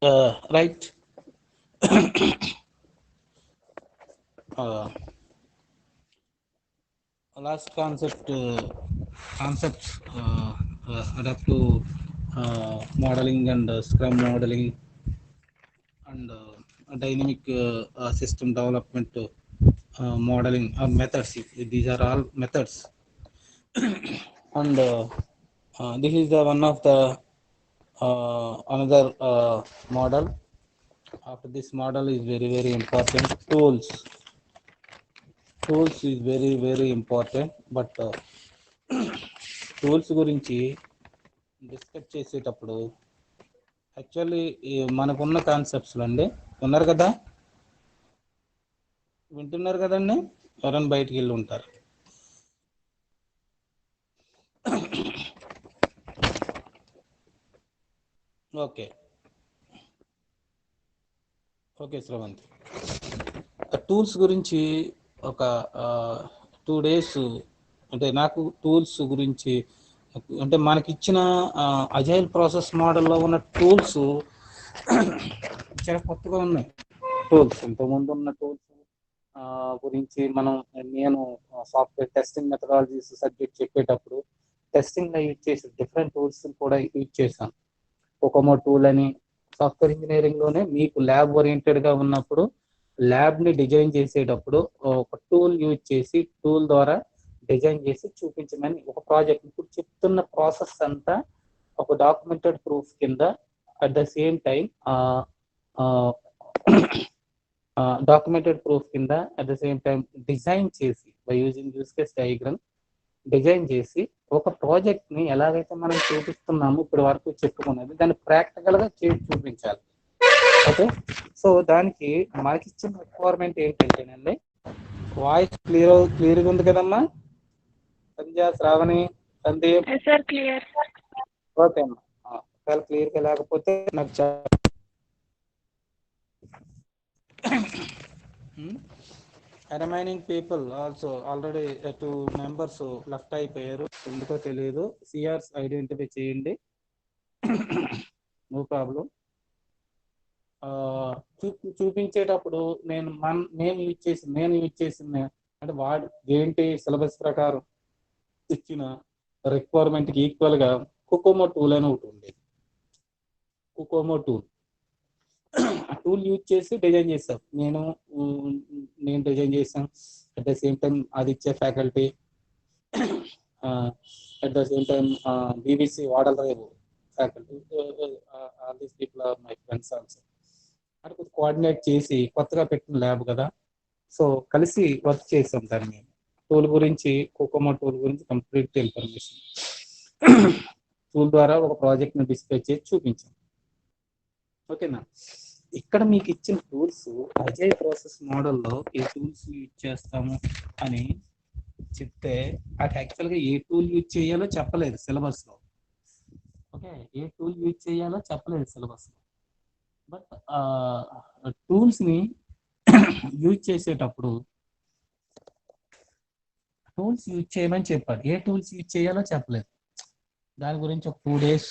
Right. uh, Last concepts adapt to modeling and scrum modeling and dynamic system development modeling methods. These are all methods. And this is the one of the another model. After this model is very important. Tools is very important. But tools గురించి discuss చేసేటప్పుడు actually మనకున్న కాన్సెప్ట్స్లో అండి, ఉన్నారు కదా, వింటున్నారు కదండి, ఎవరైనా బయటికి వెళ్ళి ఉంటారు. ఓకే ఓకే శ్రవంత్, టూల్స్ గురించి ఒక 2 days అంటే నాకు టూల్స్ గురించి అంటే మనకి ఇచ్చిన అజైల్ ప్రాసెస్ మోడల్లో ఉన్న టూల్స్ చాలా కొత్తగా ఉన్నాయి. టూల్స్ ఇంతకుముందు ఉన్న టూల్స్ గురించి నేను సాఫ్ట్వేర్ టెస్టింగ్ మెథడాలజీస్ సబ్జెక్ట్ చెప్పేటప్పుడు టెస్టింగ్లో యూజ్ చేసే డిఫరెంట్ టూల్స్ కూడా యూజ్ చేశాను. కోకోమో టూల్ అని సాఫ్ట్వేర్ ఇంజనీరింగ్లోనే మీకు ల్యాబ్ ఓరియంటెడ్గా ఉన్నప్పుడు ల్యాబ్ని డిజైన్ చేసేటప్పుడు ఒక టూల్ యూజ్ చేసి టూల్ ద్వారా డిజైన్ చేసి చూపించమని ఒక ప్రాజెక్ట్. ఇప్పుడు చెప్తున్న ప్రాసెస్ అంతా ఒక డాక్యుమెంటెడ్ ప్రూఫ్ కింద at the same time documented proof కింద at the same time design చేసి by using use case diagram design చేసి ఒక ప్రాజెక్ట్ ని ఎలాగైతే మనం చూపిస్తున్నామో ఇప్పటి వరకు చెప్పుకున్నది దాన్ని ప్రాక్టికల్ గా చేసి చూపించాలి. ఓకే, సో దానికి మనకి ఇచ్చిన రిక్వైర్మెంట్ ఏంటంటేనండి, వాయిస్ క్లియర్గా ఉంది కదమ్మా సంధ్య, శ్రావణి, సందీప్? ఓకే అమ్మా, ఒకవేళ క్లియర్గా లేకపోతే నాకు remaining people also already 2 members left అయిపోయారు, ఎందుకో తెలియదు. సిఆర్స్ ఐడెంటిఫై చేయండి, నో ప్రాబ్లం. చూపించేటప్పుడు నేను యూజ్ చేసిన అంటే వాడు ఏంటి సిలబస్ ప్రకారం ఇచ్చిన రిక్వైర్మెంట్కి ఈక్వల్గా కోకోమో టూల్ అని ఒకటి ఉండేది. కోకోమో టూల్ ఆ టూల్ యూజ్ చేసి డిజైన్ చేస్తాం. నేను డిజైన్ చేసాను. At the same time Aditya faculty, at the same time BBC వాడల్ రేవు faculty, all these people are my friends also. అంటే కొంచెం కోఆర్డినేట్ చేసి కొత్తగా పెట్టిన ల్యాబ్ కదా, సో కలిసి వర్క్ చేసాం దాని మీద. టూల్ గురించి, కోకోమో టూల్ గురించి కంప్లీట్ ఇన్ఫర్మేషన్ టూల్ ద్వారా ఒక ప్రాజెక్ట్ని డిస్ప్లే చేసి చూపించాం. ఓకేనా? ఇక్కడ మీకు ఇచ్చిన టూల్స్ అజైల్ ప్రాసెస్ మోడల్లో ఏ టూల్స్ యూజ్ చేస్తాము అని చెప్తే అది యాక్చువల్గా ఏ టూల్ యూజ్ చేయాలో చెప్పలేదు సిలబస్లో. ఓకే, ఏ టూల్ యూజ్ చేయాలో చెప్పలేదు సిలబస్లో. బట్ టూల్స్ని యూజ్ చేసేటప్పుడు టూల్స్ యూజ్ చేయమని చెప్పారు, ఏ టూల్స్ యూజ్ చేయాలో చెప్పలేదు. దాని గురించి ఒక 2 days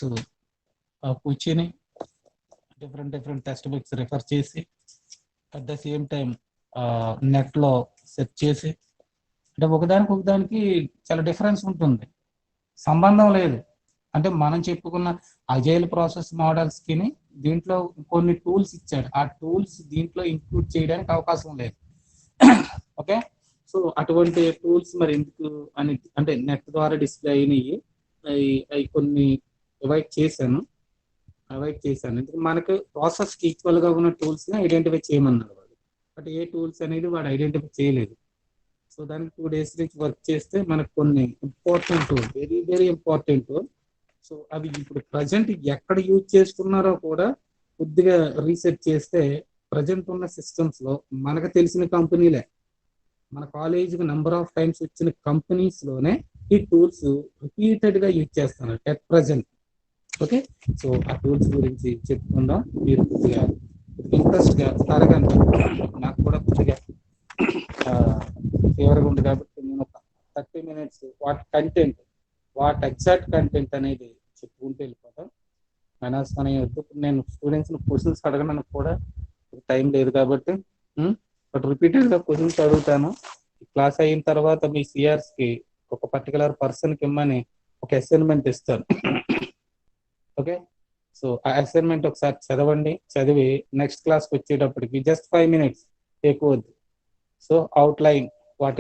కూర్చొని డిఫరెంట్ టెక్స్ట్ బుక్స్ రిఫర్ చేసి అట్ ద సేమ్ టైం నెట్లో సెర్చ్ చేసి, అంటే ఒకదానికి చాలా డిఫరెన్స్ ఉంటుంది, సంబంధం లేదు. అంటే మనం చెప్పుకున్న అజైల్ ప్రాసెస్ మోడల్స్కి దీంట్లో కొన్ని టూల్స్ ఇచ్చాడు, ఆ టూల్స్ దీంట్లో ఇంక్లూడ్ చేయడానికి అవకాశం లేదు. ఓకే, సో అటువంటి టూల్స్ మరి ఎందుకు అని అంటే నెట్ ద్వారా డిస్ప్లే అయినాయి, అవి కొన్ని అవాయిడ్ చేశాను. ఎందుకు మనకు ప్రాసెస్కి ఈక్వల్గా ఉన్న టూల్స్ని ఐడెంటిఫై చేయమన్నారు వాడు, బట్ ఏ టూల్స్ అనేది వాడు ఐడెంటిఫై చేయలేదు. సో దానికి 2 days నుంచి వర్క్ చేస్తే మనకు కొన్ని ఇంపార్టెంట్, వెరీ ఇంపార్టెంట్. సో అవి ఇప్పుడు ప్రజెంట్ ఎక్కడ యూజ్ చేస్తున్నారో కూడా కొద్దిగా రీసెర్చ్ చేస్తే ప్రజెంట్ ఉన్న సిస్టమ్స్లో మనకు తెలిసిన కంపెనీలే, మన కాలేజీకి నెంబర్ ఆఫ్ టైమ్స్ వచ్చిన కంపెనీస్లోనే ఈ టూల్స్ రిపీటెడ్గా యూజ్ చేస్తున్నారు అట్ ప్రజెంట్. ఓకే, సో ఆ టూల్స్ గురించి చెప్పుకుందాం. మీరు కొద్దిగా ఇంట్రెస్ట్గా తరగండి, నాకు కూడా కొద్దిగా ఫేవర్గా ఉంది కాబట్టి నేను ఒక 30 minutes వాట్ ఎగ్జాక్ట్ కంటెంట్ అనేది చెప్పుకుంటూ వెళ్ళిపోతాం. మైనస్ అని వద్దు. నేను స్టూడెంట్స్ క్వశ్చన్స్ అడగడానికి కూడా టైం లేదు కాబట్టి, బట్ రిపీటెడ్ గా క్వశ్చన్స్ అడుగుతాను. క్లాస్ అయిన తర్వాత మీ సిఆర్స్ కి ఒక పర్టికులర్ పర్సన్ కి ఇమ్మని ఒక అసైన్మెంట్ ఇస్తాను. ఓకే, సో ఆ అసైన్మెంట్ ఒకసారి చదవండి. చదివి నెక్స్ట్ క్లాస్కి వచ్చేటప్పటికి జస్ట్ 5 minutes ఎక్కువ వద్దు. So outline what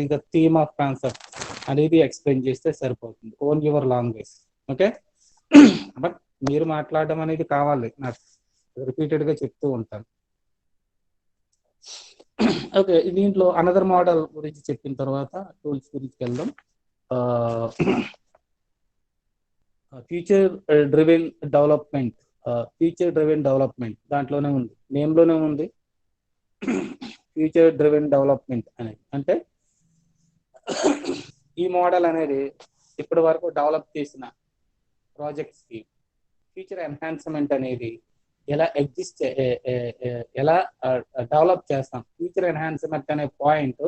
is the theme of concept అనేది ఎక్స్ప్లెయిన్ చేస్తే సరిపోతుంది. Own your language. Okay, but మీరు మాట్లాడడం అనేది కావాలి, నాకు రిపీటెడ్ గా చెప్తూ ఉంటాను. ఓకే, దీంట్లో అనదర్ మోడల్ గురించి చెప్పిన తర్వాత టూల్స్ గురించి వెళ్దాం. Feature driven development. Feature driven development దాంట్లోనే ఉంది, నేమ్ లోనే ఉంది. ఫ్యూచర్ డ్రివెన్ డెవలప్మెంట్ అనేది అంటే ఈ మోడల్ అనేది ఇప్పటి వరకు డెవలప్ చేసిన ప్రాజెక్ట్స్ కి ఫీచర్ ఎన్హాన్స్మెంట్ అనేది ఎలా ఎలా డెవలప్ చేస్తాం, ఫీచర్ ఎన్హాన్స్మెంట్ అనే పాయింట్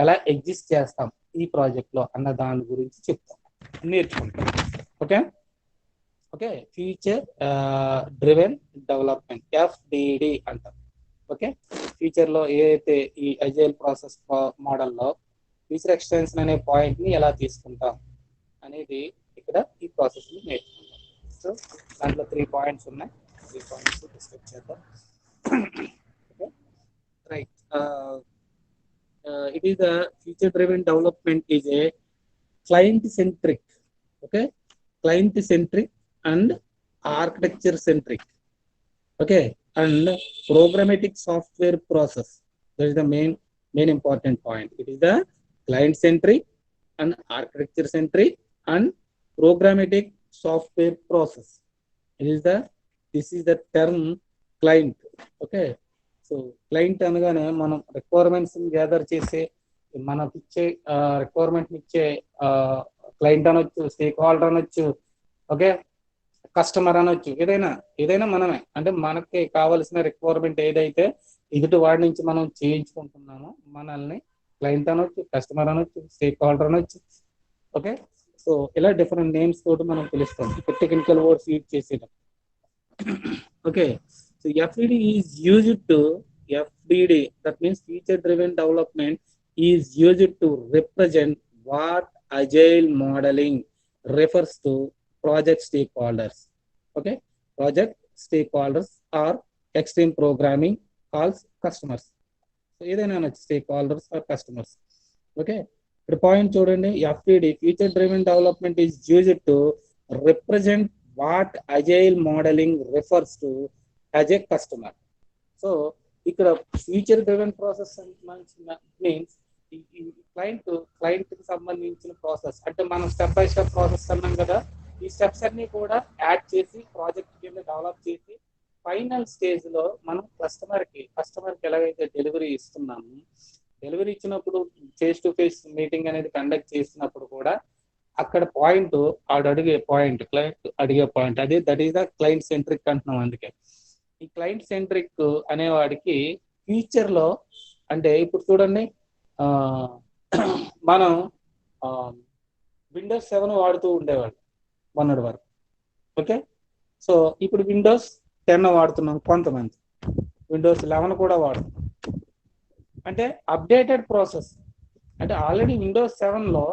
ఎలా ఎగ్జిస్ట్ చేస్తాం ఈ ప్రాజెక్ట్ లో అన్న దాని గురించి చెప్తాం, నేర్చుకుంటాం. Okay okay, feature driven development, FDD అంటాం. ఓకే, ఫ్యూచర్ లో ఏదైతే ఈ అజైల్ ప్రాసెస్ మోడల్లో ఫీచర్ ఎక్స్టెన్షన్ అనే పాయింట్ ని ఎలా తీసుకుంటాం అనేది ఇక్కడ ఈ ప్రాసెస్ ని నేర్చుకుంటాం. సో దాంట్లో 3 points ఉన్నాయి, 3 points డిస్కస్ చేద్దాం. Okay right, it is a feature driven development is a client centric, okay, client centric and architecture centric, okay, and programmatic software process. That is the main important point. It is the client centric and architecture centric and programmatic software process. This is the term client. Okay, so client అనగానే మనం requirements gather చేసే, మనకి ఇచ్చే requirement ఇచ్చే client అనొచ్చు, stake holder అనొచ్చు, okay, customer అనొచ్చు, ఏదైనా మనమే. అంటే మనకి కావలసిన రిక్వైర్మెంట్ ఏదైతే ఎదుటి వాడి నుంచి మనం చేయించుకుంటున్నామో మనల్ని క్లయింట్ అనొచ్చు, కస్టమర్ అనొచ్చు, స్టేక్ హోల్డర్ అనొచ్చు. ఓకే, సో ఇలా డిఫరెంట్ నేమ్స్ తోటి మనం పిలుస్తాం టెక్నికల్ వర్డ్స్ యూజ్ చేసేటప్పుడు. Okay, so FDD is used to FDD, that means feature driven development is used to represent what agile modeling refers to project stakeholders. Okay, project stakeholders or extreme programming calls customers. So either stakeholders or customers. Okay, the point చూడండి, FDD feature driven development is used to represent what agile modeling refers to as a customer. So ఇక్కడ future driven process means client కి సంబంధించిన process, అంటే మనం step by step process అన్నాం కదా, ఈ steps అన్ని కూడా యాడ్ చేసి ప్రాజెక్ట్ కింద డెవలప్ చేసి ఫైనల్ స్టేజ్ లో మనం కస్టమర్ కి ఎలాగైతే డెలివరీ ఇస్తున్నాము, డెలివరీ ఇచ్చినప్పుడు ఫేస్ టు ఫేస్ మీటింగ్ అనేది కండక్ట్ చేసినప్పుడు కూడా అక్కడ పాయింట్ క్లయింట్ అడిగే పాయింట్ అదే, that is the client centric అంటున్నాం. అందుకే ఈ క్లయింట్ సెంట్రిక్ అనేవాడికి ఫ్యూచర్ లో, అంటే ఇప్పుడు చూడండి, మనం విండోస్ 7 వాడుతూ ఉండేవాడు మొన్నటి వరకు. ఓకే, సో ఇప్పుడు విండోస్ 10 వాడుతున్నాం, కొంతమంది విండోస్ 11 కూడా వాడుతున్నాం. అంటే అప్డేటెడ్ ప్రాసెస్, అంటే ఆల్రెడీ విండోస్ 7లో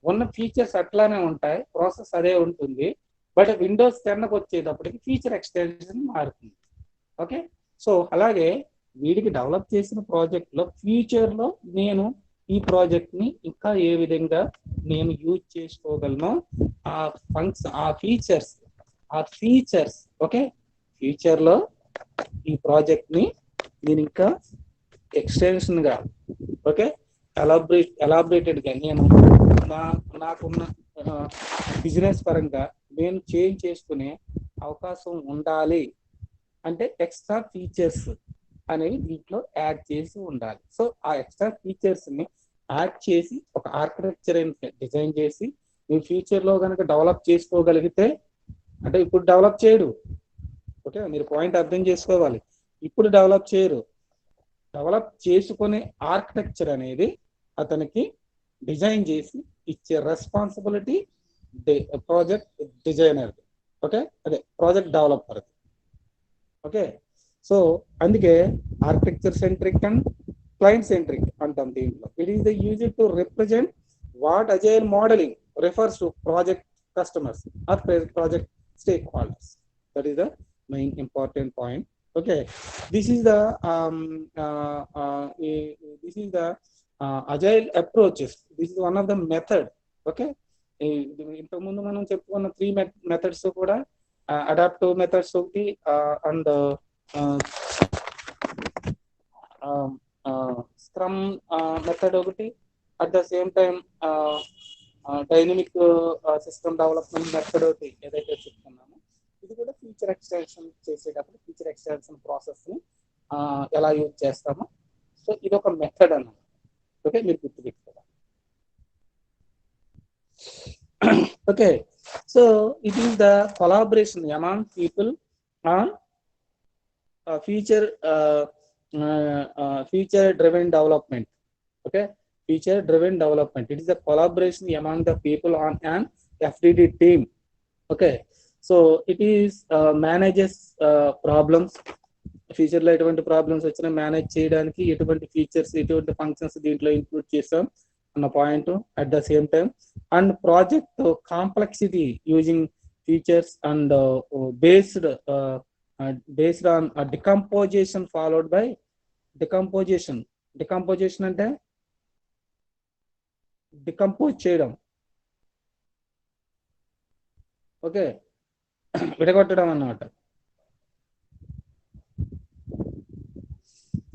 ఉన్న ఫీచర్స్ అట్లానే ఉంటాయి, ప్రాసెస్ అదే ఉంటుంది, బట్ విండోస్ 10కి వచ్చేటప్పటికి ఫీచర్ ఎక్స్టెన్షన్ మారుతుంది. ఓకే, సో అలాగే వీడికి డెవలప్ చేసిన ప్రాజెక్ట్ లో ఫ్యూచర్ లో నేను ఈ ప్రాజెక్ట్ ని ఇంకా ఏ విధంగా నేను యూజ్ చేసుకోగలను, ఆ ఫీచర్స్ ఓకే, ఫ్యూచర్ లో ఈ ప్రాజెక్ట్ ని నేను ఇంకా ఎక్స్టెన్షన్ గా, ఓకే, ఎలాబరేటెడ్ గా నేను నాకున్న బిజినెస్ పరంగా నేను చేంజ్ చేసుకునే అవకాశం ఉండాలి అంటే ఎక్స్ట్రా ఫీచర్స్ అనేవి దీంట్లో యాడ్ చేసి ఉండాలి. సో ఆ ఎక్స్ట్రా ఫీచర్స్ ని యాడ్ చేసి ఒక ఆర్కిటెక్చర్ డిజైన్ చేసి మీ ఫ్యూచర్ లో కనుక డెవలప్ చేసుకోగలిగితే, అంటే ఇప్పుడు డెవలప్ చేయడు, ఓకే, మీరు పాయింట్ అర్థం చేసుకోవాలి, ఇప్పుడు డెవలప్ చేయరు, డెవలప్ చేసుకునే ఆర్కిటెక్చర్ అనేది అతనికి డిజైన్ చేసి ఇచ్చే రెస్పాన్సిబిలిటీ ప్రాజెక్ట్ డిజైనర్. ఓకే, అదే ప్రాజెక్ట్ డెవలపర్. ఓకే, సో అందుకే architecture centric and client centric అంటాం దీంట్లో. It is the use to represent what agile modelling refers to project customers or project stakeholders. That is the main important point. Okay, this is the this is the agile approaches. This is one of the method. Okay, ఇంతకు ముందు మనం చెప్పుకున్న 3 methods కూడా adaptive methods ఒకటి and scrum method ఒకటి, at the same time dynamic system development method ఒకటి ఏదైతే చెప్తున్నామో, ఇది కూడా ఫీచర్ ఎక్స్టెన్షన్ చేసేటప్పుడు ఫీచర్ ఎక్స్టెన్షన్ ప్రాసెస్ ని ఎలా యూజ్ చేస్తామో, సో ఇది ఒక మెథడ్ అన్నమాట. ఓకే, మీరు గుర్తుపెట్టుకోవాలి. Okay, so it is the collaboration among people on feature driven development. Okay, feature driven development, it is a collaboration among the people on an FDD team. Okay, so it is manages problems, feature లో ఎటువంటి problems వచ్చినా manage చేయడానికి ఎటువంటి features ఎటువంటి functions దీంట్లో include చేస్తాం అన్న point. At the same time and project complexity using features and based on a decomposition followed by decomposition. Decomposition అంటే డికంపోజ్ చేయడం. ఓకే, విడగొట్టడం అన్నమాట.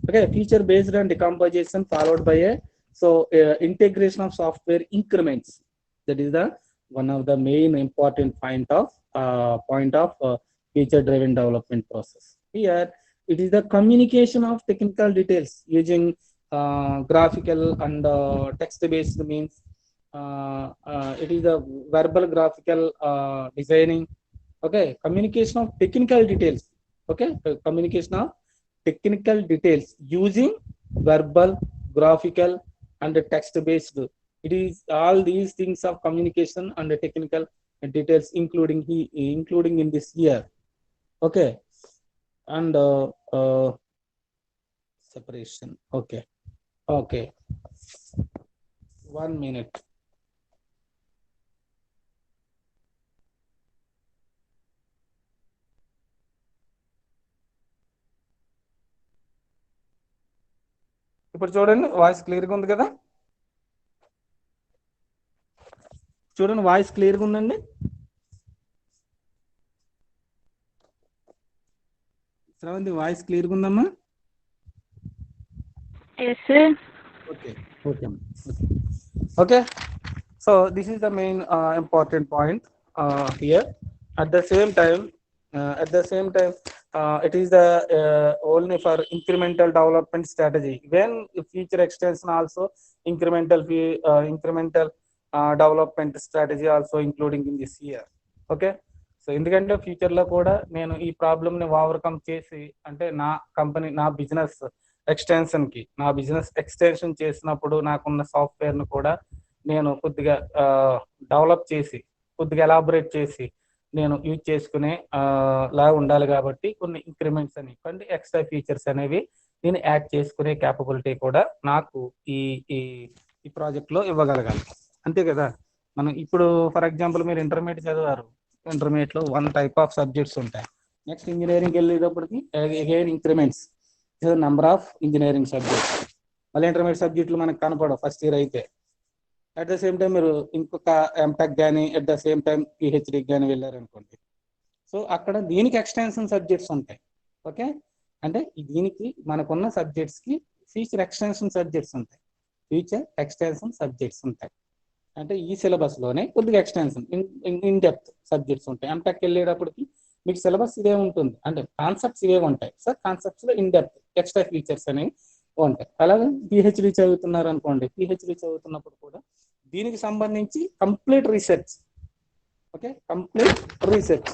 Okay, feature based on decomposition followed by a integration of software increments. That is the one of the main important point of feature driven development process. Here it is the communication of technical details using graphical and text based means. It is the verbal graphical designing. Okay, communication of technical details. Okay, communication of technical details using verbal, graphical and text based. It is all these things of communication and the technical details including in this year. Okay, and separation. Okay, 1 minute. ఇప్పుడు చూడండి, voice క్లియర్గా ఉంది కదా? చూడండి, voice క్లియర్గా ఉందండి. Sravanthi, voice క్లియర్గా ఉందమ్మా? Yes, sir. Okay, so this is the main important point here. At the same time it is the only for incremental development strategy. When feature extension also incremental development strategy also including in this year. Okay, so ఎందుకంటే ఫ్యూచర్లో కూడా నేను ఈ ప్రాబ్లమ్ని overcome చేసి, అంటే నా company నా బిజినెస్ ఎక్స్టెన్షన్ చేసినప్పుడు నాకున్న సాఫ్ట్వేర్ను కూడా నేను కొద్దిగా డెవలప్ చేసి, కొద్దిగా ఎలాబొరేట్ చేసి నేను యూజ్ చేసుకునే లా ఉండాలి. కాబట్టి కొన్ని ఇంక్రిమెంట్స్ అని, కొన్ని ఎక్స్ట్రా ఫీచర్స్ అనేవి నేను యాడ్ చేసుకునే క్యాపబిలిటీ కూడా నాకు ఈ ఈ ప్రాజెక్ట్లో ఇవ్వగలగాలి. అంతే కదా? మనం ఇప్పుడు ఫర్ ఎగ్జాంపుల్ మీరు ఇంటర్మీడియట్ చదివారు, ఇంటర్మీడియట్లో 1 type ఆఫ్ సబ్జెక్ట్స్ ఉంటాయి. నెక్స్ట్ ఇంజనీరింగ్కి వెళ్ళేటప్పటికి again increments number of engineering subjects. మళ్ళీ ఇంటర్మీడియట్ సబ్జెక్టులు మనకు కనపడవు ఫస్ట్ ఇయర్ అయితే. అట్ ద సేమ్ టైం మీరు ఇంకొక ఎంటెక్ కానీ అట్ ద సేమ్ టైం పిహెచ్డికి కానీ వెళ్ళారనుకోండి, సో అక్కడ దీనికి ఎక్స్టెన్షన్ సబ్జెక్ట్స్ ఉంటాయి. ఓకే, అంటే దీనికి మనకున్న సబ్జెక్ట్స్కి ఫీచర్ ఎక్స్టెన్షన్ సబ్జెక్ట్స్ ఉంటాయి. అంటే ఈ సిలబస్లోనే కొద్దిగా ఎక్స్టెన్షన్ ఇన్ డెప్త్ సబ్జెక్ట్స్ ఉంటాయి. ఎంటెక్ వెళ్ళేటప్పటికి మీకు సిలబస్ ఇవే ఉంటుంది, అంటే కాన్సెప్ట్స్ ఇవే ఉంటాయి సార్. కాన్సెప్ట్స్లో ఇన్ డెప్త్ ఎక్స్ట్రా ఫీచర్స్ అనేవి ఉంటాయి. అలాగే పిహెచ్డి చదువుతున్నారు అనుకోండి, పిహెచ్డి చదువుతున్నప్పుడు కూడా దీనికి సంబంధించి complete research, okay, complete research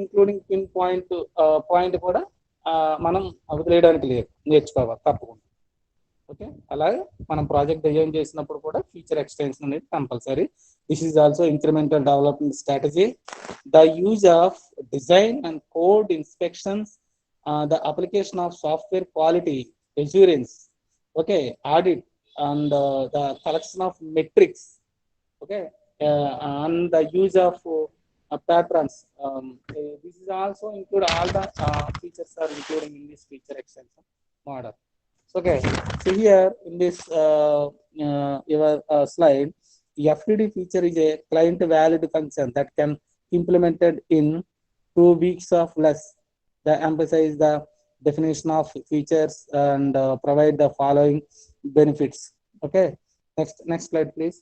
including pin point కూడా మనం వదిలేయడానికి లేదు, నేర్చుకోవాలి తప్పకుండా. ఓకే, అలాగే మనం ప్రాజెక్ట్ డిజైన్ చేసినప్పుడు కూడా ఫీచర్ ఎక్స్టెన్షన్ అనేది compulsory. This is also incremental development strategy. The use of design and code inspections, the application of software quality assurance, okay, audit, and the collection of metrics, okay, and the use of patterns. This is also include all the features are including in this feature extension model. Okay, so here in this your slide, the FTD feature is a client valid function that can implemented in 2 weeks of less. The emphasize the definition of features and provide the following benefits. Okay, next slide please.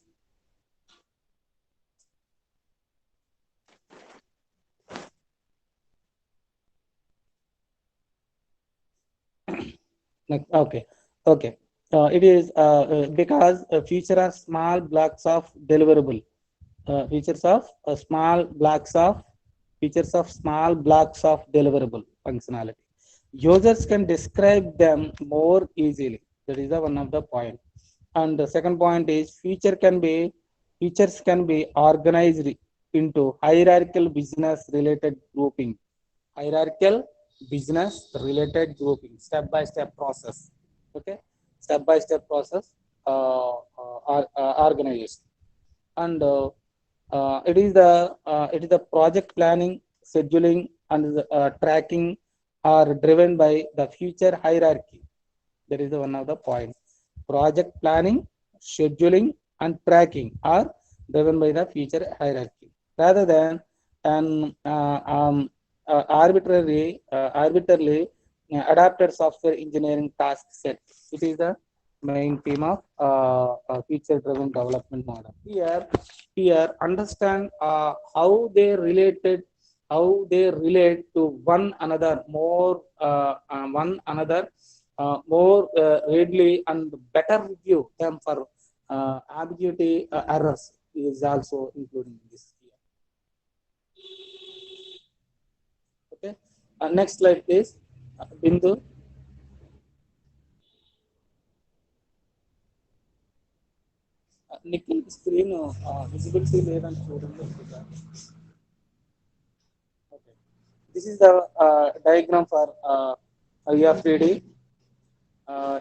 Okay, okay. It is because feature are small blocks of deliverable. Features of small blocks of features of small blocks of deliverable functionality. Users can describe them more easily. That is the one of the point. And the second point is features can be organized into hierarchical business related grouping. Hierarchical business related grouping, step by step process. Okay, step by step process organization. And it is the project planning, scheduling, and tracking are driven by the future hierarchy. That is the one of the points. Project planning, scheduling, and tracking are driven by the future hierarchy rather than an arbitrarily adapted software engineering task set. It is the main theme of feature driven development model. Here understand how they relate to one another more readily and better review them for ambiguity errors is also including this here. Okay, next slide please. Bindu. Nikhil, screen visibility లేదని చూడండి. Okay, this is the diagram for IFDD.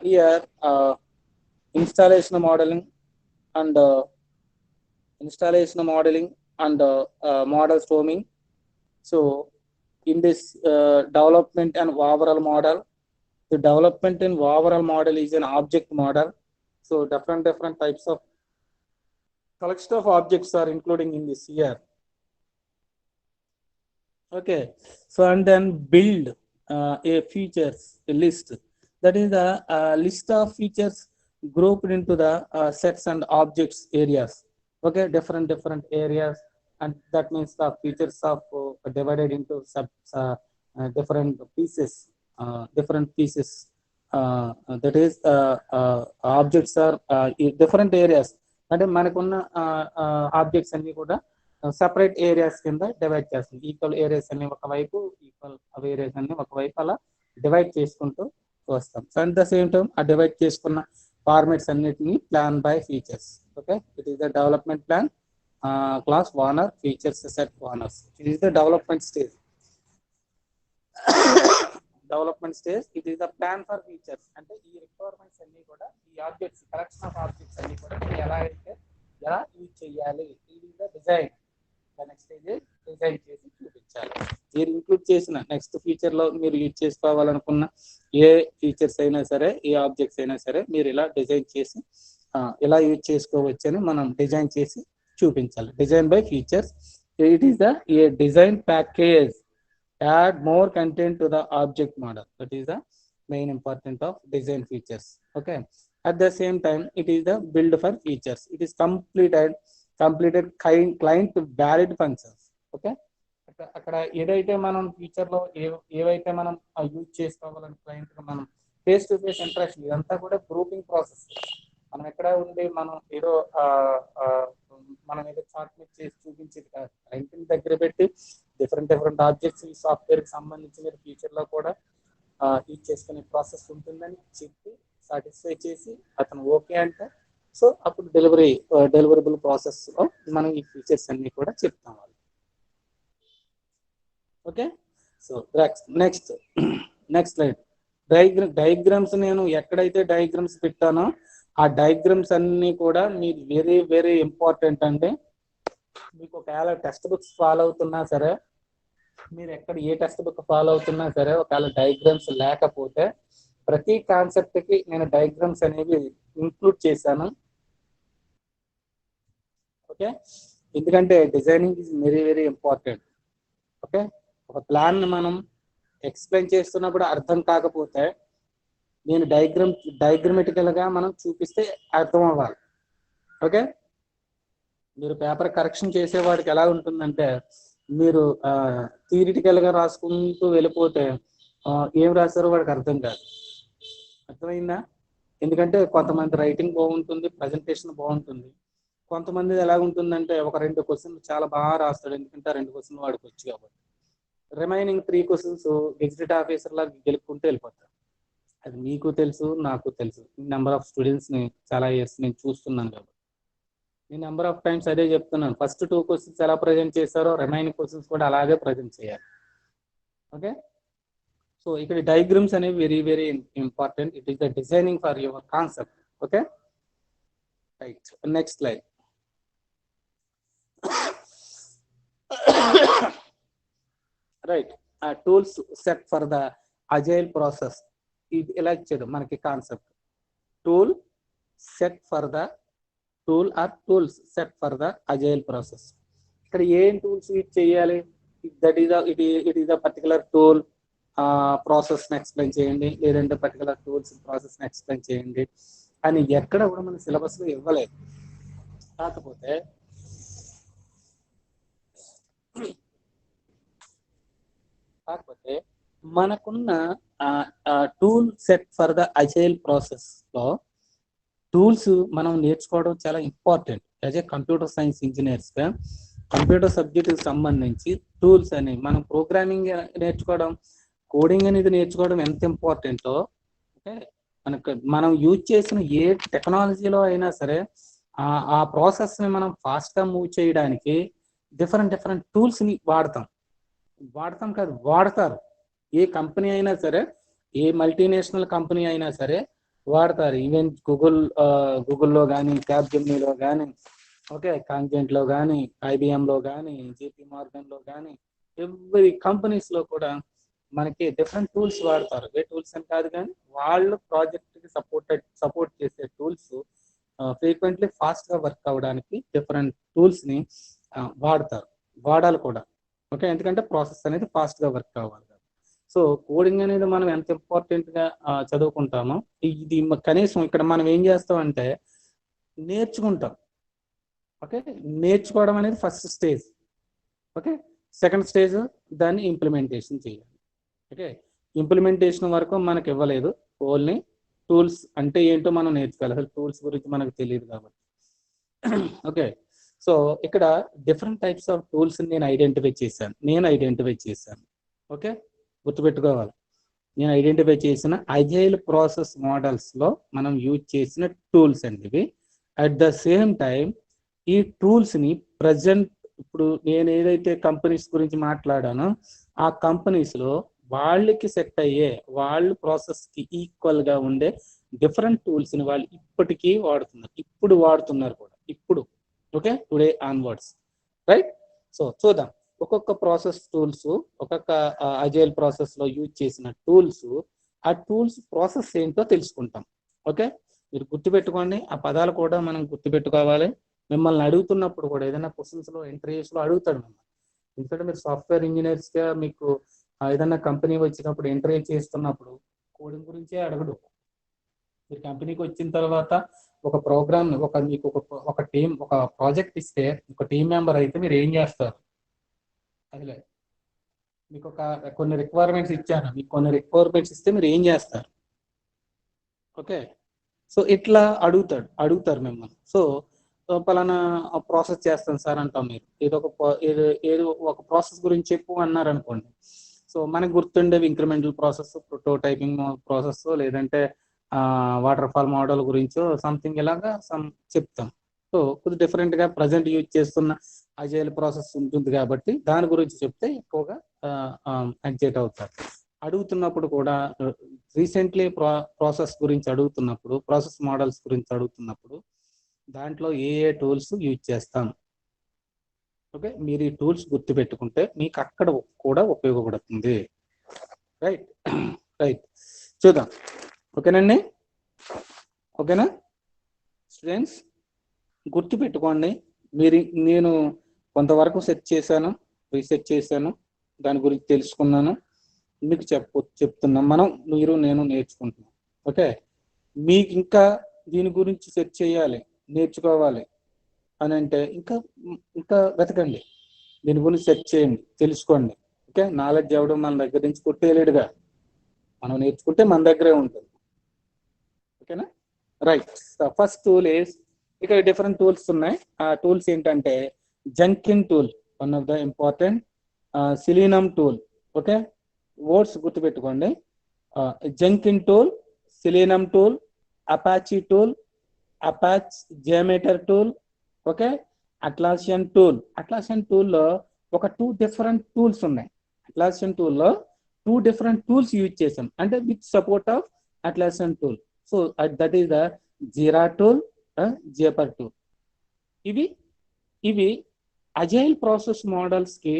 Here installation modeling and model storming. So in this development and overall model, the development and overall model is an object model. So different types of collection of objects are including in this here. Okay, so and then build a features a list. That is the list of features grouped into the sets and objects areas. Okay, different areas, and that means the features of divided into different pieces. Different pieces. That is objects are different areas. అంటే మనకున్న objects అన్ని కూడా separate areas కింద divide చేస్తుంది. Equal areas అన్ని ఒకవైపు, equal areas అన్ని ఒకవైపు అలా డివైడ్ చేసుకుంటూ వస్తాం. So at the same time ఆ డివైడ్ చేసుకున్న ఫార్మాట్స్ అన్నిటిని plan by features. Okay, it is the development plan, class owner, features set owners. It is the development stage. Development stage it is the plan for features. అంటే ఈ requirements అన్ని కూడా ఈ objects collection of objects అన్ని కూడా ఎలా use చేయాలి. ఇది the design. Next stage design చేసి చూపించాలి. మీరు ఇంక్లూడ్ చేసిన నెక్స్ట్ ఫీచర్ లో మీరు యూజ్ చేసుకోవాలనుకున్న ఏ ఫీచర్స్ అయినా సరే, ఏ ఆబ్జెక్ట్స్ అయినా సరే మీరు ఇలా డిజైన్ చేసి ఎలా యూజ్ చేసుకోవచ్చు అని మనం డిజైన్ చేసి చూపించాలి. Design by features. It is the A design package. Add more content to the object model. That is the main important of design features. Okay, at the same time it is the build for features. It is completed client valid functions. Okay, అక్కడ ఏదైతే మనం feature లో ఏవైతే మనం use చేసుకోవాలని client మనం face to face interaction, ఇదంతా కూడా గ్రూపింగ్ ప్రాసెస్. మనం ఎక్కడ ఉండి మనం ఏదో చార్ట్ మీద చేసి చూపించేది కాదు. క్లయింట్ దగ్గర పెట్టి డిఫరెంట్ ఆబ్జెక్ట్స్ ఈ సాఫ్ట్వేర్ కి సంబంధించి మీరు ఫ్యూచర్ లో కూడా యూజ్ చేసుకునే ప్రాసెస్ ఉంటుందని చెప్పి సాటిస్ఫై చేసి అతను ఓకే అంటే సో అప్పుడు డెలివరబుల్ ప్రాసెస్లో మనం ఈ ఫీచర్స్ అన్ని కూడా చెప్తాం వాళ్ళు. Okay, so next next slide. Diagrams నేను ఎక్కడైతే డయాగ్రామ్స్ పెట్టానో ఆ డయాగ్రామ్స్ అన్ని కూడా మీకు వెరీ వెరీ ఇంపార్టెంట్ అండి. మీకు ఒకవేళ టెక్స్ట్ బుక్స్ ఫాలో అవుతున్నా సరే, మీరు ఎక్కడ ఏ టెక్స్ట్ బుక్ ఫాలో అవుతున్నా సరే, ఒకవేళ డయాగ్రామ్స్ లేకపోతే ప్రతి కాన్సెప్ట్ కి నేను డయాగ్రామ్స్ అనేవి ఇంక్లూడ్ చేశాను. ఓకే, ఎందుకంటే designing is very very important. Okay, ఒక ప్లాన్ మనం ఎక్స్ప్లెయిన్ చేస్తున్నప్పుడు అర్థం కాకపోతే నేను డయాగ్రమెటికల్ గా మనం చూపిస్తే అర్థం అవ్వాలి. ఓకే, మీరు పేపర్ కరెక్షన్ చేసేవాడికి ఎలా ఉంటుందంటే మీరు థియరిటికల్ గా రాసుకుంటూ వెళ్ళిపోతే ఏం రాస్తారో వాడికి అర్థం కాదు. అర్థమైందా? ఎందుకంటే కొంతమంది రైటింగ్ బాగుంటుంది, ప్రజెంటేషన్ బాగుంటుంది. కొంతమంది ఎలా ఉంటుందంటే ఒక 2 క్వశ్చన్లు చాలా బాగా రాస్తాడు, ఎందుకంటే ఆ 2 క్వశ్చన్లు వాడికి వచ్చు కాబట్టి. రిమైనింగ్ 3 క్వశ్చన్స్ గెజిటెడ్ ఆఫీసర్ లాగా గెలుపుకుంటూ వెళ్ళిపోతారు. అది మీకు తెలుసు, నాకు తెలుసు. నెంబర్ ఆఫ్ స్టూడెంట్స్ ని చాలా ఇయర్స్ నేను చూస్తున్నాను కాబట్టి నేను నెంబర్ ఆఫ్ టైమ్స్ అదే చెప్తున్నాను. ఫస్ట్ 2 క్వశ్చన్స్ ఎలా ప్రజెంట్ చేశారో రిమైనింగ్ క్వశ్చన్స్ కూడా అలాగే ప్రజెంట్ చేయాలి. ఓకే, సో ఇక్కడ డయాగ్రామ్స్ అనేవి very very important. It is the designing for your concept. Okay, right, next slide. Right, tools set for the agile process. ఇది ఎలా ఇచ్చాడు మనకి concept. Tool set for the tools set for the agile process. ఇక్కడ ఏం tools use చేయాలి? It is the particular tool process ని explain చేయండి, లేదంటే పర్టికులర్ టూల్స్ ప్రాసెస్ ని ఎక్స్ప్లెయిన్ చేయండి అని ఎక్కడ కూడా మన సిలబస్ లో ఇవ్వలేదు. కాకపోతే మనకున్న tool set for the agile process లో టూల్స్ మనం నేర్చుకోవడం చాలా important. As a computer science engineers గా కంప్యూటర్ సబ్జెక్ట్ సంబంధించి టూల్స్ అనేవి మనం ప్రోగ్రామింగ్ నేర్చుకోవడం, కోడింగ్ అనేది నేర్చుకోవడం ఎంత ఇంపార్టెంటో, ఓకే, మనం యూజ్ చేసిన ఏ టెక్నాలజీలో అయినా సరే ఆ ప్రాసెస్ ని మనం ఫాస్ట్ గా మూవ్ చేయడానికి డిఫరెంట్ టూల్స్ ని వాడతారు. ఏ కంపెనీ అయినా సరే, ఏ మల్టీనేషనల్ కంపెనీ అయినా సరే వాడతారు. ఈవెన్ గూగుల్లో కానీ, క్యాప్జెమినీలో కానీ, ఓకే, కాంజెంట్ లో కానీ, IBM లో కానీ, JP Morgan లో కానీ, ఎవ్రీ కంపెనీస్ లో కూడా మనకి డిఫరెంట్ టూల్స్ వాడతారు. ఏ టూల్స్ అని కాదు కానీ వాళ్ళు ప్రాజెక్ట్ కి సపోర్ట్ చేసే టూల్స్ ఫ్రీక్వెంట్లీ ఫాస్ట్ గా వర్క్ అవ్వడానికి డిఫరెంట్ టూల్స్ ని వాడాలి కూడా. ఓకే, ఎందుకంటే ప్రాసెస్ అనేది ఫాస్ట్ గా వర్క్ అవ్వాలి. సో కోడింగ్ అనేది మనం ఎంత ఇంపార్టెంట్ గా చదువుకుంటామో, ఇది కనీసం ఇక్కడ మనం ఏం చేస్తామంటే నేర్చుకుంటాం. ఓకే, నేర్చుకోవడం అనేది first stage. Okay, second stage దాన్ని ఇంప్లిమెంటేషన్ చేయాలి. ఓకే, ఇంప్లిమెంటేషన్ వరకు మనకు ఇవ్వలేదు, ఓన్లీ టూల్స్ అంటే ఏంటో మనం నేర్చుకోవాలి. అసలు టూల్స్ గురించి మనకు తెలియదు కాబట్టి. ఓకే, సో ఇక్కడ డిఫరెంట్ టైప్స్ ఆఫ్ టూల్స్ నేను ఐడెంటిఫై చేశాను. ఓకే, గుర్తుపెట్టుకోవాలి. నేను ఐడెంటిఫై చేసిన అజైల్ ప్రాసెస్ మోడల్స్ లో మనం యూజ్ చేసిన టూల్స్ అండి. అట్ ద సేమ్ టైం ఈ టూల్స్ ని ప్రజెంట్ ఇప్పుడు నేను ఏదైతే కంపెనీస్ గురించి మాట్లాడానో ఆ కంపెనీస్ లో వాళ్ళకి సెట్ అయ్యే, వాళ్ళు ప్రాసెస్ కి ఈక్వల్ గా ఉండే డిఫరెంట్ టూల్స్ ని వాళ్ళు ఇప్పటికీ వాడుతున్నారు కూడా. Okay, today onwards. Right, so చూద్దాం ఒక్కొక్క ప్రాసెస్ టూల్స్, ఒక్కొక్క అజైల్ ప్రాసెస్ లో యూజ్ చేసిన టూల్స్, ఆ టూల్స్ ప్రాసెస్ ఏంటో తెలుసుకుంటాం. ఓకే, మీరు గుర్తుపెట్టుకోండి, ఆ పదాలు కూడా మనం గుర్తుపెట్టుకోవాలి. మిమ్మల్ని అడుగుతున్నప్పుడు కూడా ఏదైనా క్వశ్చన్స్ లో ఇంటర్వ్యూస్ లో అడుగుతాడు మిమ్మల్ని. ఎందుకంటే మీరు సాఫ్ట్వేర్ ఇంజనీర్స్ గా మీకు ఏదైనా కంపెనీ వచ్చినప్పుడు ఇంటర్వ్యూ చేస్తున్నప్పుడు కోడింగ్ గురించే అడగడు. మీరు కంపెనీకి వచ్చిన తర్వాత ఒక ప్రోగ్రామ్ మీకు ఒక ప్రాజెక్ట్ ఇస్తే, ఒక టీం మెంబర్ అయితే మీరు ఏం చేస్తారు? అదిలే, మీకు కొన్ని రిక్వైర్మెంట్స్ ఇచ్చాను, మీకు కొన్ని రిక్వైర్మెంట్స్ ఇస్తే మీరు ఏం చేస్తారు? ఓకే, సో ఇట్లా అడుగుతారు మిమ్మల్ని. సో పలానా ప్రాసెస్ చేస్తాను సార్ అంటాం. మీరు ఏదో ఒక ప్రాసెస్ గురించి చెప్పు అన్నారు అనుకోండి. సో మనకు గుర్తుండేవి ఇంక్రిమెంటల్ ప్రాసెస్, ప్రోటోటైపింగ్ ప్రాసెస్, లేదంటే వాటర్ ఫాల్ మోడల్ గురించో సంథింగ్ ఇలాగా చెప్తాం. సో కొద్దిగా డిఫరెంట్గా ప్రజెంట్ యూజ్ చేస్తున్న అజైల్ ప్రాసెస్ ఉంటుంది కాబట్టి దాని గురించి చెప్తే ఎక్కువగా ఎగ్జైట్ అవుతారు. అడుగుతున్నప్పుడు కూడా రీసెంట్లీ ప్రాసెస్ గురించి అడుగుతున్నప్పుడు, ప్రాసెస్ మోడల్స్ గురించి అడుగుతున్నప్పుడు దాంట్లో ఏ టూల్స్ యూజ్ చేస్తాం. ఓకే, మీరు ఈ టూల్స్ గుర్తుపెట్టుకుంటే మీకు అక్కడ కూడా ఉపయోగపడుతుంది. రైట్ రైట్ చూద్దాం. ఓకేనండి, ఓకేనా స్టూడెంట్స్? గుర్తుపెట్టుకోండి. నేను కొంతవరకు సెర్చ్ చేశాను, రీసెర్చ్ చేశాను, దాని గురించి తెలుసుకున్నాను, మీకు చెప్తున్నాం. నేను నేర్చుకుంటున్నాం. ఓకే, మీకు ఇంకా దీని గురించి సెర్చ్ చేయాలి, నేర్చుకోవాలి అని అంటే ఇంకా వెతకండి, దీని గురించి సెర్చ్ చేయండి, తెలుసుకోండి. ఓకే, నాలెడ్జ్ అవ్వడం మన దగ్గర నుంచి కొట్టేయలేడుగా, మనం నేర్చుకుంటే మన దగ్గరే ఉంటుంది. ఓకేనా, రైట్. ఫస్ట్ టూల్ ఈస్, ఇక్కడ డిఫరెంట్ టూల్స్ ఉన్నాయి. ఆ టూల్స్ ఏంటంటే Jenkins tool, one of the important, Selenium tool. Okay, words గుర్తుపెట్టుకోండి. Jenkins tool, Selenium tool, Apache tool, Apache JMeter tool, okay, Atlassian tool. Atlassian టూల్లో ఒక 2 డిఫరెంట్ టూల్స్ ఉన్నాయి. Atlassian టూల్లో 2 different tools use చేసాం, అంటే with support of Atlassian tool. So that is the Jira tool, Zephyr tool. ఇవి agile process models కి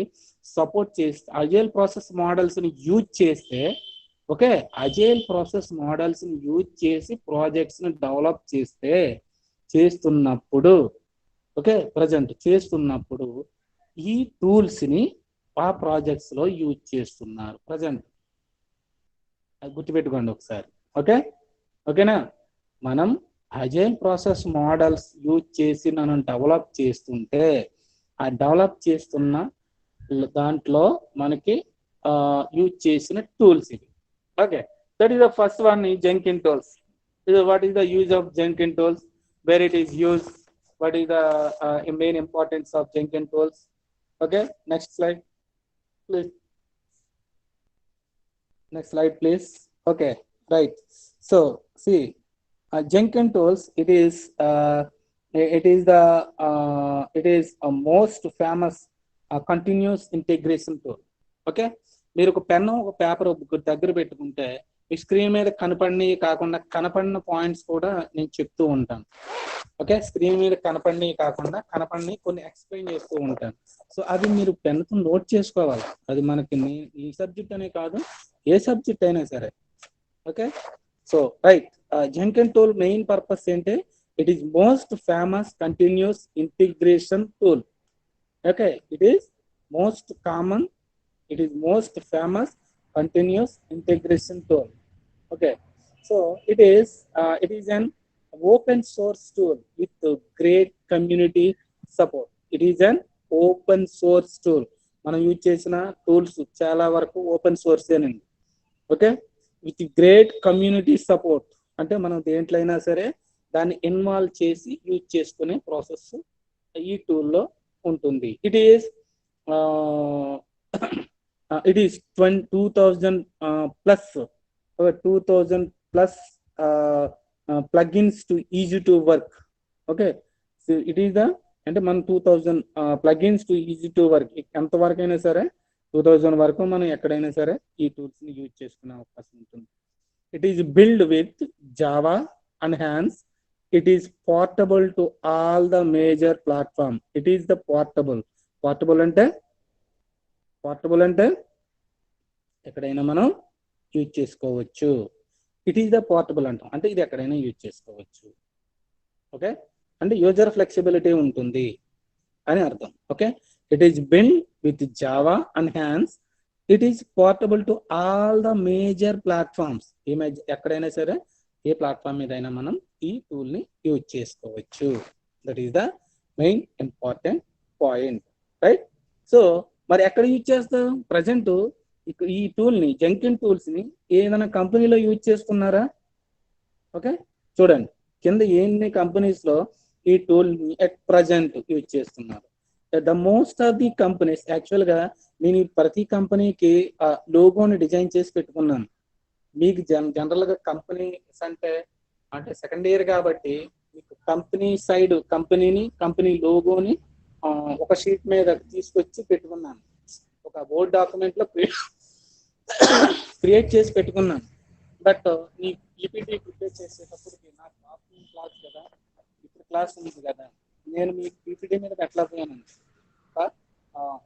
support చేస్తే, agile process models ని యూజ్ చేస్తే, ఓకే, అజైల్ ప్రాసెస్ మోడల్స్ ని యూజ్ చేసి ప్రాజెక్ట్స్ ని డెవలప్ చేస్తున్నప్పుడు, ఓకే, ప్రజెంట్ చేస్తున్నప్పుడు ఈ టూల్స్ ని ఆ ప్రాజెక్ట్స్ లో యూజ్ చేస్తున్నారు ప్రజెంట్. అది గుర్తుపెట్టుకోండి ఒకసారి. ఓకే, ఓకేనా? మనం అజైల్ ప్రాసెస్ మోడల్స్ యూజ్ చేసి మనం డెవలప్ చేస్తుంటే, ఆ డెవలప్ చేస్తున్న దాంట్లో మనకి యూజ్ చేసిన టూల్స్ ఇవి. Okay, that is the first one, ఈ Jenkins tools. What is the use of Jenkins tools, where it is use, what is the main importance of Jenkins tools? Okay, next slide please. Next slide please. Okay, right. So see, Jenkins tools, it is a most famous continuous integration tool. Okay, మీరు ఒక pen ఒక paper దగ్గర పెట్టుకుంటే ఈ screen మీద కనపడినవి కాకుండా కనపడిన points కూడా నేను చెప్తూ ఉంటాను. ఓకే, స్క్రీన్ మీద కనపడినవి కాకుండా కనపడినవి కొన్ని ఎక్స్ప్లెయిన్ చేస్తూ ఉంటాను. సో అది మీరు పెన్తో నోట్ చేసుకోవాలి. అది మనకి ఈ సబ్జెక్ట్ అనే కాదు, ఏ సబ్జెక్ట్ అయినా సరే. Okay, so right. Jenkins tool main purpose ఏంటి? It is most famous continuous integration tool. Okay, it is most common, it is most famous continuous integration tool. Okay, so it is an open source tool with great community support. It is an open source tool. మనం use చేసిన tools చాలా వరకు open source ఏనండి. Okay, with great community support, అంటే మనం దేంట్లో అయినా సరే దాన్ని ఇన్వాల్వ్ చేసి యూజ్ చేసుకునే ప్రాసెస్ ఈ టూల్లో ఉంటుంది. It is it is 2000 plus 2000 plus plugins to easy to work. Okay, so it is the అంటే మనం 2000 plugins to easy to work, ఎంత వరకు అయినా సరే 2000 వరకు మనం ఎక్కడైనా సరే ఈ టూల్స్ ని యూజ్ చేసుకునే అవకాశం ఉంటుంది. It is build with Java and hands. It is portable to all the major platform. It is the portable అంటే ఎక్కడైనా మనం యూజ్ చేసుకోవచ్చు. ఇట్ ఈస్ ద పోర్టబుల్ అంటాం, అంటే ఇది ఎక్కడైనా యూజ్ చేసుకోవచ్చు. ఓకే, అంటే యూజర్ ఫ్లెక్సిబిలిటీ ఉంటుంది అని అర్థం. Okay, it is build with Java and hands. It is portable to all the major platforms. ఎక్కడైనా సరే ఏ ప్లాట్ఫామ్ మీద అయినా మనం ఈ టూల్ ని యూజ్ చేసుకోవచ్చు. That is the main important point, right? So మరి ఎక్కడ యూజ్ చేస్తాం? ప్రజెంట్ ఈ టూల్ ని, జంకిన్ టూల్స్ ని ఏదైనా కంపెనీలో యూజ్ చేస్తున్నారా? ఓకే, చూడండి కింద ఎన్ని కంపెనీస్ లో ఈ టూల్ ని ఎట్ ప్రజెంట్ యూజ్ చేస్తున్నారు. The most of the companies, actual గా నేను ప్రతి కంపెనీకి లోగోని డిజైన్ చేసి పెట్టుకున్నాను. మీకు జనరల్గా కంపెనీస్ అంటే సెకండ్ ఇయర్ కాబట్టి మీకు కంపెనీ సైడ్ కంపెనీ లోగోని ఒక షీట్ మీద తీసుకొచ్చి పెట్టుకున్నాను. ఒక వర్డ్ డాక్యుమెంట్ లో క్రియేట్ చేసి పెట్టుకున్నాను. బట్ ఈ పీపీటీ ప్రిపేర్ చేసేటప్పటికి నాకు ఆఫ్టర్నూన్ క్లాస్ కదా, ఇప్పుడు క్లాస్ ఉంది కదా, నేను మీకు పీపీటీ మీద పెట్టలేకపోయాను.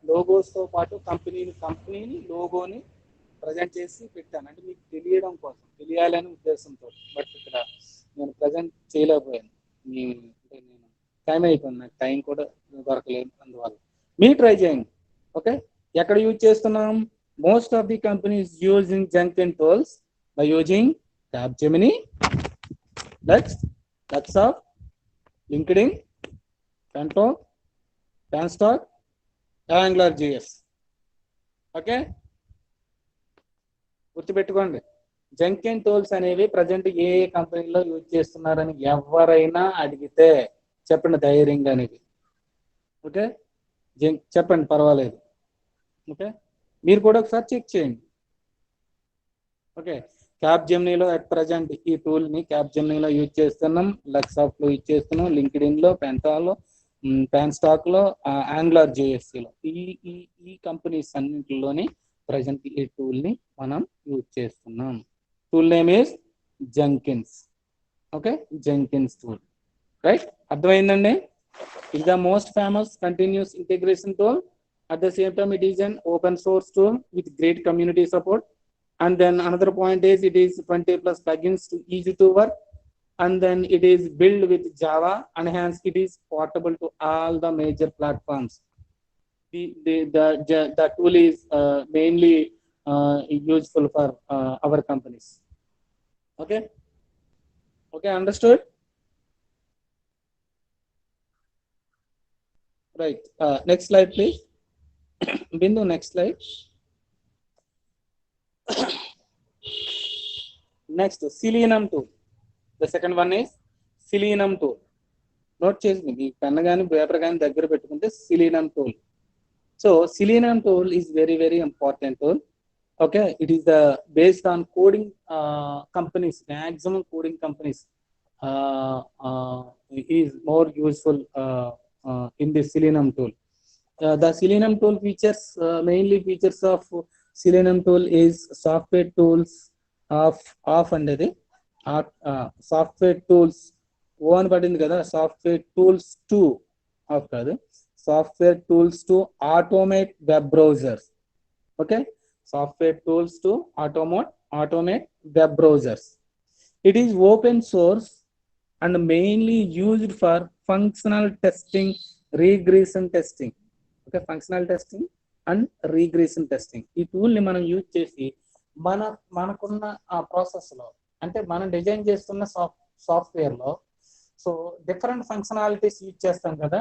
లోగోస్తో పాటు కంపెనీని లోగోని ప్రజెంట్ చేసి పెట్టాను, అంటే మీకు తెలియాలనే ఉద్దేశంతో. బట్ ఇక్కడ నేను ప్రజెంట్ చేయలేకపోయాను. నేను టైం అయిపోయింది, నాకు టైం కూడా దొరకలేదు. అందువల్ల మీరు ట్రై చేయండి. ఓకే, ఎక్కడ యూజ్ చేస్తున్నాం? Most of the companies using Jenkins tools by using Capgemini, Luxoft, LinkedIn, Pantone, Panstock, AngularJS. Okay, గుర్తుపెట్టుకోండి. Jenkins tools అనేవి ప్రజెంట్ ఏ కంపెనీలో యూజ్ చేస్తున్నారని ఎవరైనా అడిగితే చెప్పండి ధైర్యంగా అనేది. ఓకే, చెప్పండి, పర్వాలేదు. ఓకే, మీరు కూడా ఒకసారి చెక్ చేయండి. ఓకే, క్యాప్జెమినీలో అట్ ప్రజెంట్ ఈ టూల్ని క్యాప్జెమినీలో యూజ్ చేస్తున్నాం, లక్సాఫ్ట్లో యూజ్ చేస్తున్నాం, లింక్డ్ఇన్లో, పెంటాలో, పాన్స్టాక్లో, AngularJS-లో, ఈ కంపెనీస్ అన్నింటిలోని ప్రజెంట్ ఈ టూల్ని మనం యూజ్ చేస్తున్నాం. Tool name is Jenkins. Okay, Jenkins tool. Right, అర్థమైందండి? It the most famous continuous integration tool. At the same time, it is an open source tool with great community support. And then another point is it is 20 plus plugins to easy to work. And then it is built with Java, and hence it is portable to all the major platforms. The tool is mainly useful for our companies. Okay, understood? Right, next slide please. Bindu, next slide. Next, Selenium tool. The second one is Selenium tool. Note చేసి మీ pen కానీ paper కానీ దగ్గర పెట్టుకుంటే Selenium tool. So Selenium tool is very, very important tool. Okay, it is based on coding companies. Maximum coding companies is more useful in the Selenium tool. The Selenium tool features, mainly features of Selenium tool is software tools of under software tools one పడింది కదా, software tools to of కాదు, software tools to automate web browsers. Okay, software tools to automate web browsers. It is open source and mainly used for functional testing, regression testing. Okay, functional testing and regression testing. ఈ టూల్ని మనం use చేసి మనకున్న ఆ ప్రాసెస్లో, అంటే మనం design చేస్తున్న సాఫ్ట్వేర్లో సో డిఫరెంట్ ఫంక్షనాలిటీస్ యూజ్ చేస్తాం కదా.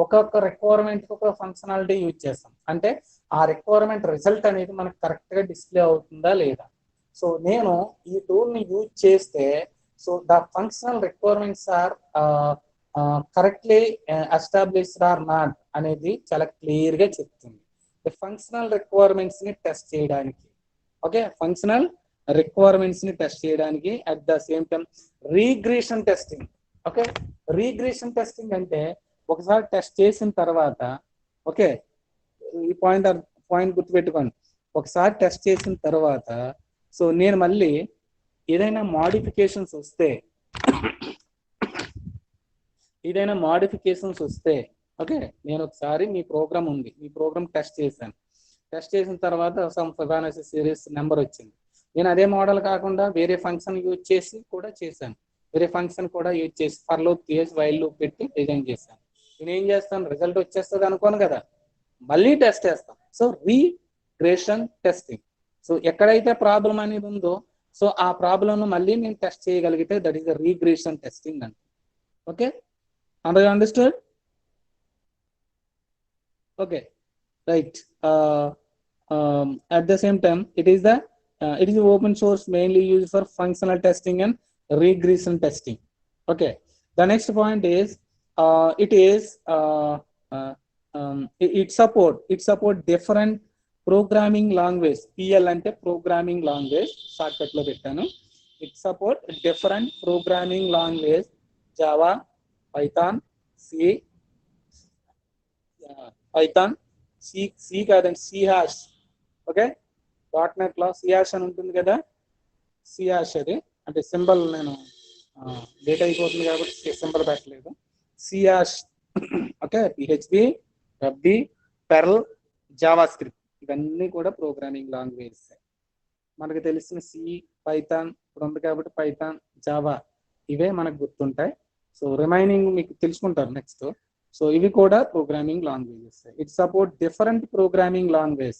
ఒక్కొక్క రిక్వైర్మెంట్కి ఒక ఫంక్షనాలిటీ యూజ్ చేస్తాం, అంటే ఆ రిక్వైర్మెంట్ రిజల్ట్ అనేది మనకు కరెక్ట్గా డిస్ప్లే అవుతుందా లేదా. సో నేను ఈ టూల్ని యూజ్ చేస్తే so the functional requirements are correctly established or not అనేది చాలా క్లియర్గా చెప్తుంది. ఫంక్షనల్ రిక్వైర్మెంట్స్ ని టెస్ట్ చేయడానికి, ఓకే, ఫంక్షనల్ రిక్వైర్మెంట్స్ ని టెస్ట్ చేయడానికి at the same time regression testing. Okay, regression testing అంటే ఒకసారి టెస్ట్ చేసిన తర్వాత, ఓకే, ఈ పాయింట్ గుర్తుపెట్టుకోండి, ఒకసారి టెస్ట్ చేసిన తర్వాత సో నేను మళ్ళీ ఏదైనా మోడిఫికేషన్స్ వస్తే ఓకే, నేను ఒకసారి మీ ప్రోగ్రామ్ ఉంది, మీ ప్రోగ్రామ్ టెస్ట్ చేసిన తర్వాత సమ్ ఫిబొనాచి సిరీస్ నెంబర్ వచ్చింది. నేను అదే మోడల్ కాకుండా వేరే ఫంక్షన్ యూజ్ చేసి కూడా చేశాను, ఫర్ లూప్ చేసి వైల్ లూప్ పెట్టి డిజైన్ చేశాను. నేను ఏం చేస్తాను, రిజల్ట్ వచ్చేస్తుంది అనుకోను కదా, మళ్ళీ టెస్ట్ చేస్తాను. So regression testing. సో ఎక్కడైతే ప్రాబ్లం అనేది ఉందో సో ఆ ప్రాబ్లం మళ్ళీ నేను టెస్ట్ చేయగలిగితే that is the regression testing అంటే. Okay, understood? Okay, right. At the same time, it is open source, mainly used for functional testing and regression testing. Okay, the next point is it support different programming language, PL అంటే programming language, short cut లో పెట్టాను. It support different programming language, Java, Python, C, Python, C కాదండి, C hash. Okay, .NET లో C hash అని ఉంటుంది కదా, C hash అది అంటే సింబల్, నేను డేట్ అయిపోతుంది కాబట్టి సింబల్ పెట్టలేదు. C hash, okay, PHP, Ruby, Perl, Java script, ఇవన్నీ కూడా ప్రోగ్రామింగ్ లాంగ్వేజ్. మనకు తెలిసిన సి, పైథాన్ ఇప్పుడు ఉంది కాబట్టి పైథాన్, జావా ఇవే మనకు గుర్తుంటాయి. సో రిమైనింగ్ మీకు తెలుసుకుంటారు నెక్స్ట్. సో ఇవి కూడా programming languages. It support different programming language.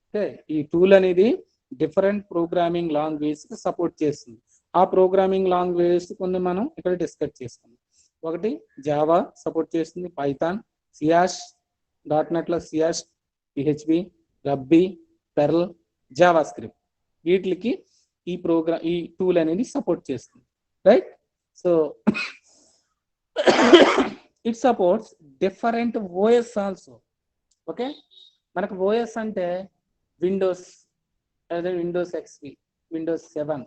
Okay, ఈ టూల్ అనేది డిఫరెంట్ ప్రోగ్రామింగ్ లాంగ్వేజ్ సపోర్ట్ చేస్తుంది. ఆ ప్రోగ్రామింగ్ లాంగ్వేజ్ కొన్ని మనం ఇక్కడ డిస్కస్ చేసుకుందాం. ఒకటి జావా సపోర్ట్ చేస్తుంది, పైథాన్, సియాష్, .NET లో సియాష్, PHP, Ruby, Perl, JavaScript, వీటికి ఈ టూల్ అనేది సపోర్ట్ చేస్తుంది, right. So it supports different OS also. Okay, మనకు ఓఎస్ అంటే విండోస్, అదే విండోస్ ఎక్స్పీ, విండోస్ 7,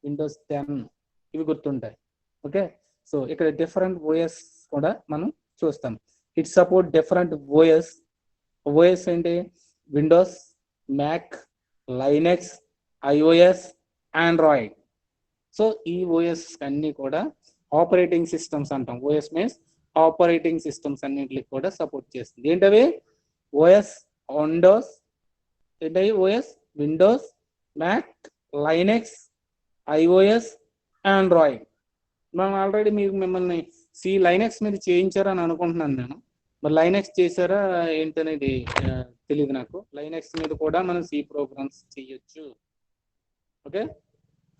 విండోస్ 10 ఇవి గుర్తుంటాయి. ఓకే, సో ఇక్కడ డిఫరెంట్ ఓఎస్ కూడా మనం చూస్తాం. It support different OS. OS ఏంటి? Windows, Mac, Linux, iOS, Android. So ఈ ఓఎస్ అన్ని కూడా ఆపరేటింగ్ సిస్టమ్స్ అంటాం. ఓఎస్ మీన్స్ ఆపరేటింగ్ సిస్టమ్స్ అన్నింటికి కూడా సపోర్ట్ చేస్తుంది. ఏంటవి? ఓఎస్, విండోస్, ఏంటవి? OS, Windows, Mac, Linux, iOS, Android. మనం ఆల్రెడీ మిమ్మల్ని సి లైనెక్స్ మీద చేయించారని అనుకుంటున్నాను నేను. మరి లైనెక్స్ చేశారా ఏంటనేది తెలియదు నాకు. లైనెక్స్ మీద కూడా మనం సి ప్రోగ్రామ్స్ చేయొచ్చు. ఓకే,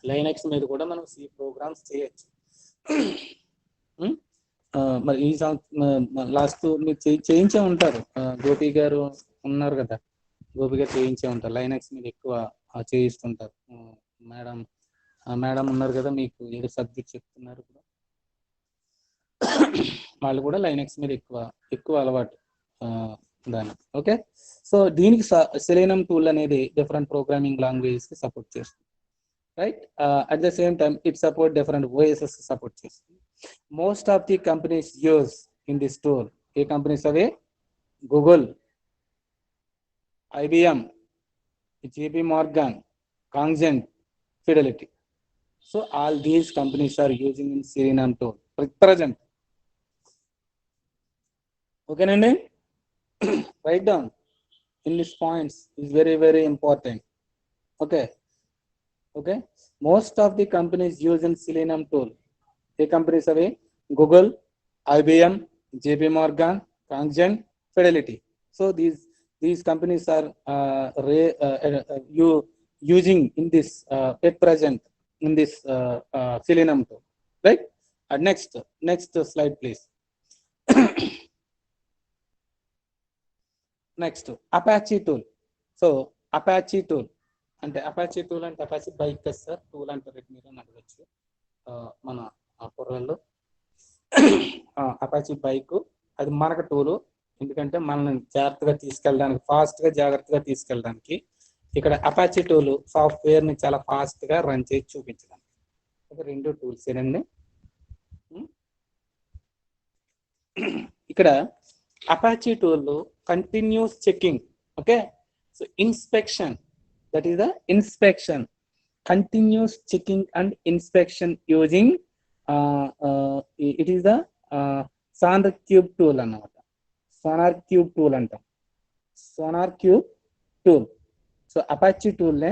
లైనెక్స్ మీద కూడా మనం సి ప్రోగ్రామ్స్ చేయొచ్చు. మరి ఈ లాస్ట్ మీరు చేయించే ఉంటారు, గోపి గారు ఉన్నారు కదా, గోపి గారు చేయించే ఉంటారు. లైనెక్స్ మీద ఎక్కువ చేయిస్తుంటారు. మేడం ఉన్నారు కదా, మీకు ఏదో సబ్జెక్ట్ చెప్తున్నారు కూడా, వాళ్ళు కూడా లైనెక్స్ మీద ఎక్కువ అలవాటు దాని. ఓకే, సో దీనికి సెలీనం టూల్ అనేది డిఫరెంట్ ప్రోగ్రామింగ్ లాంగ్వేజెస్ కి సపోర్ట్ చేస్తుంది, right. At the same time it support different OSs support చేస్తుంది. Most of the companies use in this tool. ఏ కంపెనీస్ అవి? Google, IBM, JP Morgan, Cognizant, Fidelity. So all these companies are using in Selenium tool at present. Okay, Nandi? Write down in these points is very, very important. Okay. Okay. Most of the companies use in Selenium tool. The companies are Google, IBM, JP Morgan, Cognizant, Fidelity. So these companies are using in this at present in this Selenium tool, right? Next slide, please. Next, Apache tool. So Apache tool అంటే Apache tool అంటే Apache bike కదా sir, tool అంటారు మీరు అడగచ్చు మన కుర్రలు. Apache bike అది మనకు tool, ఎందుకంటే మనల్ని జాగ్రత్తగా తీసుకెళ్ళడానికి, ఫాస్ట్గా జాగ్రత్తగా తీసుకెళ్ళడానికి. ఇక్కడ అపాచీ టూల్ సాఫ్ట్వేర్ని చాలా ఫాస్ట్గా రన్ చేసి చూపించడానికి. ఒక రెండు టూల్స్ ఏనండి. ఇక్కడ Apache tool continuous checking. Okay, so inspection, that is the inspection, continuous checking and inspection using it is the SonarQube tool annamata. SonarQube tool antam. SonarQube tool. So Apache tool ne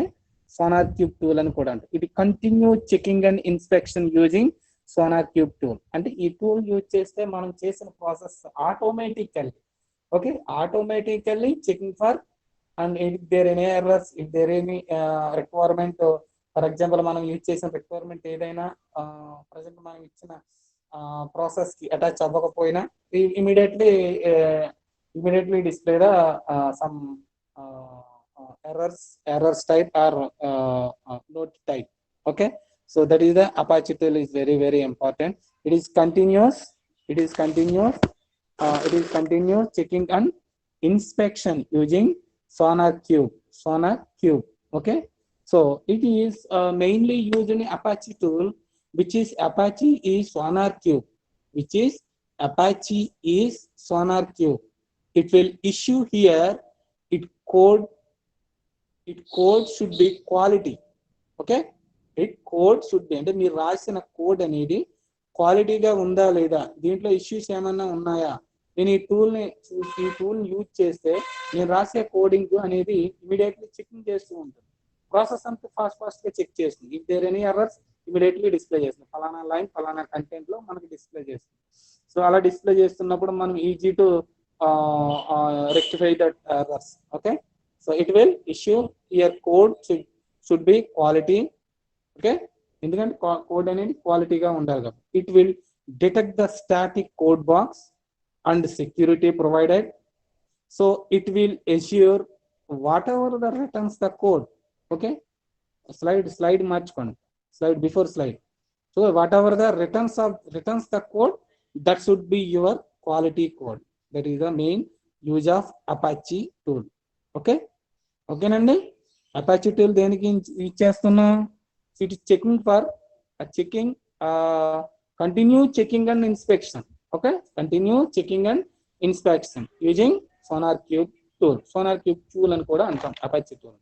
SonarQube tool అని కూడా అంటారు. ఇది continuous checking and inspection using SonarQube tool. అంటే ఈ tool use చేస్తే మనం చేసిన process automatically, okay, automatically checking for and if there any errors, if there any requirement, for example మనం యూజ్ చేసిన రిక్వైర్మెంట్ ఏదైనా ప్రజెంట్ మనం ఇచ్చిన ప్రాసెస్ కి అటాచ్ అవ్వకపోయినా immediately display the some errors type or note type. Okay, so that is the Apache tool is very, very important. It is continuous checking and inspection using SonarQube. Okay, so it is mainly used in Apache tool, which is Apache is SonarQube, which is Apache is SonarQube. It will issue here. It code should be quality. Okay, it code should be, అంటే మీరు రాసిన code అనేది క్వాలిటీగా ఉందా లేదా, దీంట్లో issues ఏమన్నా ఉన్నాయా, నేను ఈ టూల్ని యూజ్ చేస్తే నేను రాసే కోడింగ్ అనేది ఇమీడియట్లీ చెకింగ్ చేస్తూ ఉంటుంది. ప్రాసెస్ అంతా ఫాస్ట్గా చెక్ చేస్తుంది. If there any errors immediately display చేస్తుంది. ఫలానా లైన్ ఫలానా కంటెంట్లో మనకి డిస్ప్లే చేస్తుంది. సో అలా డిస్ప్లే చేస్తున్నప్పుడు మనం easy to rectify that errors. Okay, so it will issue your code should be quality. Okay, ఎందుకంటే కోడ్ అనేది క్వాలిటీగా ఉండాలి కాబట్టి. It will detect the static code box and security provided. So it will assure whatever the returns the code. Okay, slide మార్చుకోండి, slide before slide. So whatever the returns the code, that should be your quality code. That is the main use of Apache tool. Okay, ఓకేనండి. Apache tool దేనికి use చేస్తున్నాం? It is checking for checking, continue checking and inspection. Okay, continue checking and inspection using SonarQube tool. SonarQube tool అని కూడా అంటాం Apache tool.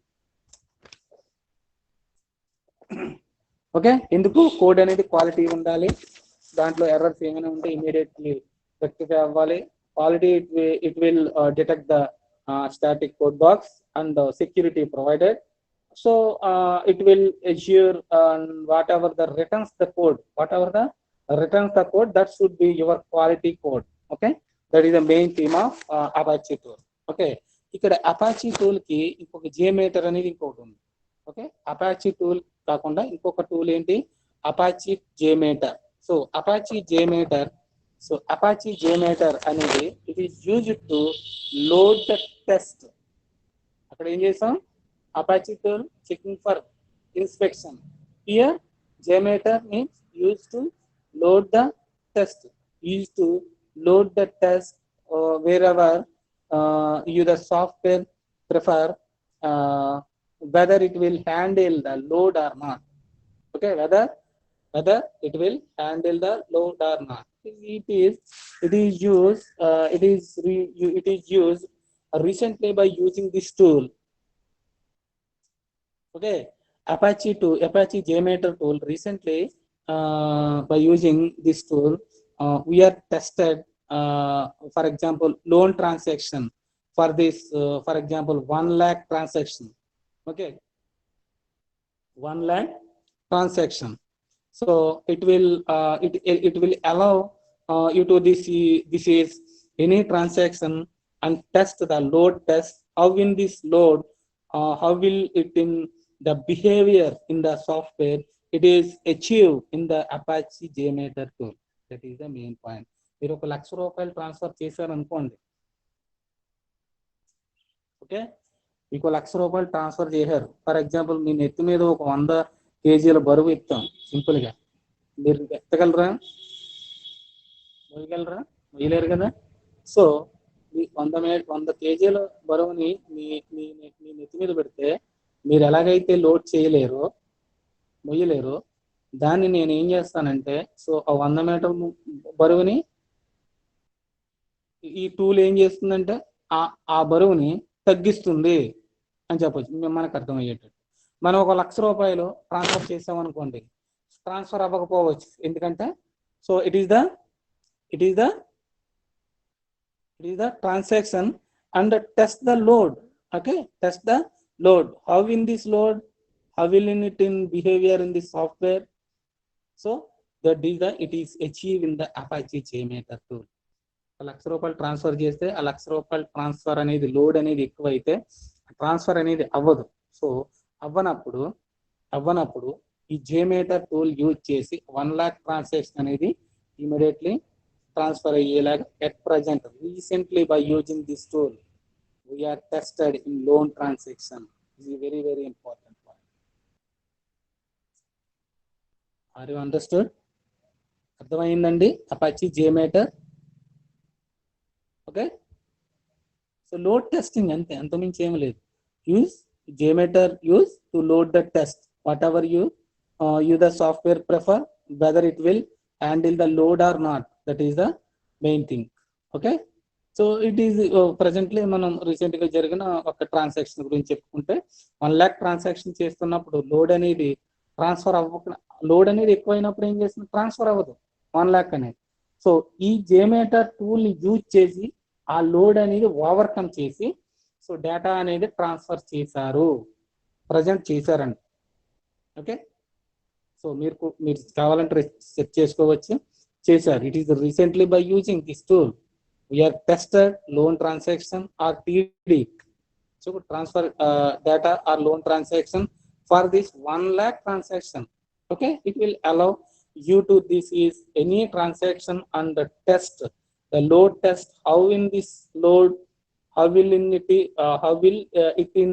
Okay, ఎందుకు? Code అనేది quality ఉండాలి, దాంట్లో ఎర్రర్స్ ఏమైనా ఉంటే ఇమీడియట్లీ రెక్టిఫై అవ్వాలి. Quality, it will detect the static code box and security provided. So it will assure whatever the returns the code, that should be your quality code. Okay, that is the main theme of Apache tool. Okay, ఇక్కడ Apache tool కి ఇంకొక JMeter అనేది ఇంకొకటి ఉంది. Okay, Apache tool కాకుండా ఇంకొక tool ఏంటి? Apache JMeter. So Apache JMeter అనేది it is used to load the test. అక్కడ ఏం చేసాం? Apache tool checking for inspection. Here JMeter means used to load the test. Wherever you the software prefer whether it will handle the load or not. Okay, whether it will handle the load or not. It is used recently by using this tool. Okay, Apache JMeter tool recently by using this tool we are tested for example loan transaction for this for example 1 lakh transaction. Okay, 1 lakh transaction. So it will allow you to this is any transaction and test the load test. How in this load, how will it in the behavior in the software, it is achieved in the Apache JMeter tool. That is the main point. మీరు ఒక ₹1,00,000 transfer చేశారు అనుకోండి. Okay, మీకు ₹1,00,000 transfer చేశారు. For example మీ నెత్తి మీద ఒక 100 kg బరువు ఎత్తాం సింపుల్ గా. మీరు ఎత్తగలరా? వేయలేరు కదా. సో మీ 100 kg బరువుని మీ నెత్తి మీద పెడితే మీరు ఎలాగైతే లోడ్ చేయలేరు, మొయ్యలేరు, దాన్ని నేను ఏం చేస్తానంటే, సో ఆ 100 మీటర్ బరువుని ఈ టూల్ ఏం చేస్తుందంటే ఆ బరువుని తగ్గిస్తుంది అని చెప్పొచ్చు. మనకు అర్థమయ్యేటట్టు. మనం ఒక ₹1,00,000 ట్రాన్స్ఫర్ చేసామనుకోండి, ట్రాన్స్ఫర్ అవ్వకపోవచ్చు. ఎందుకంటే so it is the transaction and test the load. Okay, test the load. How in this load, how will it in behavior in this software? So that is it is achieved in the Apache JMeter tool. ₹1,00,000 transfer చేస్తే ఆ ₹1,00,000 transfer అనేది load అనేది ఎక్కువైతే transfer అనేది అవ్వదు. So అవ్వనప్పుడు ఈ JMeter tool use చేసి 1 lakh transaction అనేది ఇమీడియట్లీ ట్రాన్స్ఫర్ అయ్యేలాగా at present recently by using this tool we are tested in loan transaction. This is a very, very important point. Are you understood? అర్థమైందండి Apache JMeter? Okay, so load testing అంతే, అంతమించి ఏమి లేదు. use JMeter use to load the test whatever you the software prefer, whether it will handle the load or not. That is the main thing. Okay, so it is presently మనం recent గా జరిగిన ఒక transaction గురించి చెప్పుకుంటే 1,00,000 transaction చేస్తున్నప్పుడు load అనేది transfer అవ్వకుండా, load అనేది ఎక్కువైనప్పుడు ఏం చేస్తుంది, ట్రాన్స్ఫర్ అవ్వదు 1,00,000 అనేది. సో ఈ జేమేటర్ టూల్ యూజ్ చేసి ఆ లోడ్ అనేది ఓవర్కమ్ చేసి సో డేటా అనేది ట్రాన్స్ఫర్ చేశారు, ప్రజెంట్ చేశారండి. ఓకే, సో మీరు కావాలంటే సెట్ చేసుకోవచ్చు, చేశారు. It is recently by using this tool we are tested loan transaction or TD, so transfer data or loan transaction for this 1,00,000 transaction. Okay, it will allow you to this is any transaction and the test the load test, how in this load, how will in it it in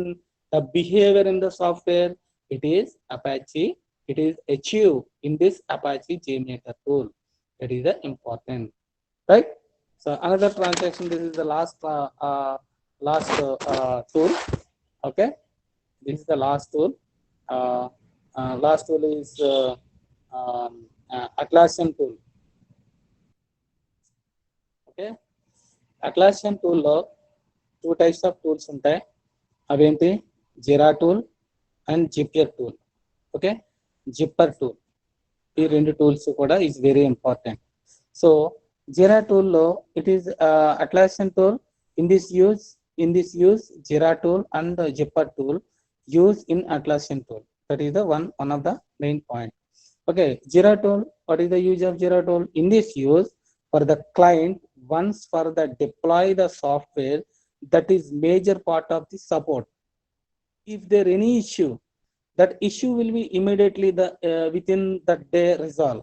the behavior in the software. It is Apache, it is achieved in this Apache JMeter tool. That is the important, right? So another transaction, this is the last tool. Okay, this is the last tool. Last tool is Atlassian tool. Okay, Atlassian tool lo two types of tools ఉంటాయి. అవేంటి, Jira tool and Zapier tool. Okay, Zapier tool, ఈ రెండు tools కూడా is very important. So Jira tool lo it is Atlassian tool. In this use Jira tool and Zapier tool use in Atlassian tool. That is the one of the main point. Okay, Jira tool, what is the use of Jira tool? In this use for the client once for the deploy the software, that is major part of the support. If there any issue, that issue will be immediately the within that day resolve.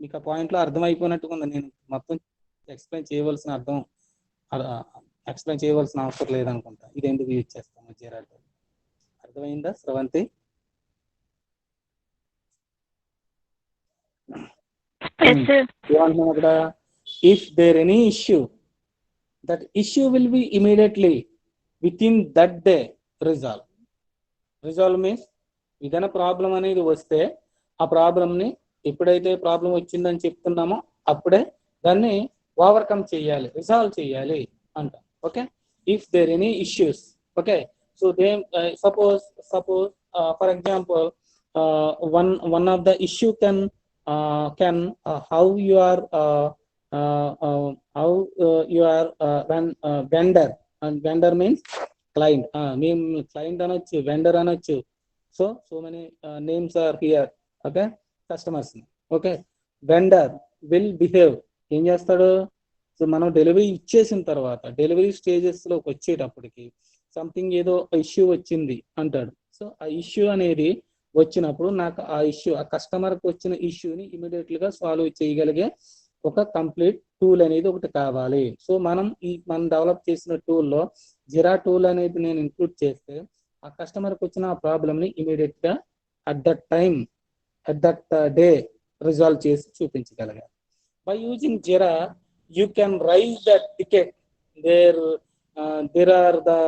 మీకు ఆ పాయింట్లో అర్థమైపోయినట్టుగా ఉంది. నేను మొత్తం explain చేయవలసిన అవసరం లేదనుకుంటా. ఇది ఎందుకు యూజ్ చేస్తాము జీరా టూల్, అర్థమైందా స్రవంతి? ఏమంటున్నాం అక్కడ, if there any issue, that issue will be immediately within that day resolve. Resolve means ఏదైనా ప్రాబ్లం అనేది వస్తే ఆ ప్రాబ్లంని ఎప్పుడైతే ప్రాబ్లం వచ్చిందని చెప్తున్నామో అప్పుడే దాన్ని ఓవర్కమ్ చేయాలి, రిజాల్వ్ చేయాలి అంట. Okay, if there any issues. Okay, so they suppose for example one of the issue can how you are when vendor, and vendor means client, మేము client అనొచ్చు, vendor అనొచ్చు. So many names are here. Okay, customers. Okay, vendor will behave, ఏం చేస్తాడు, so మనం delivery ఇచ్చేసిన తర్వాత delivery stages లోకి వచ్చేటప్పటికి సంథింగ్ ఏదో ఇష్యూ వచ్చింది అంటాడు. సో ఆ ఇష్యూ అనేది వచ్చినప్పుడు నాకు ఆ ఇష్యూ, ఆ కస్టమర్కి వచ్చిన ఇష్యూని ఇమీడియట్ గా సాల్వ్ చేయగలిగే ఒక కంప్లీట్ టూల్ అనేది ఒకటి కావాలి. సో మనం డెవలప్ చేసిన టూల్లో జిరా టూల్ అనేది నేను ఇంక్లూడ్ చేస్తే ఆ కస్టమర్కి వచ్చిన ఆ ప్రాబ్లమ్ని ఇమీడియట్ గా at that time at that day resolve చేసి చూపించగలగాలి. By using Jira you can raise the ticket. There are the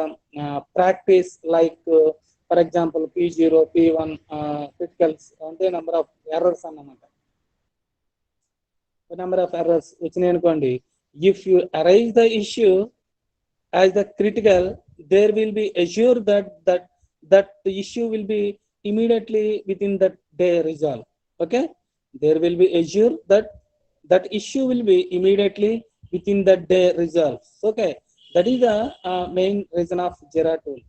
practice like for example P0 P1 criticals అంటే number of errors అన్నమాట. number of errors వచ్చినాయి అనుకోండి, if you arise the issue as the critical, there will be assured that the issue will be immediately within that day resolve. Okay, there will be assured that issue will be immediately within that day resolve. Okay, that is the main reason of Jira tool.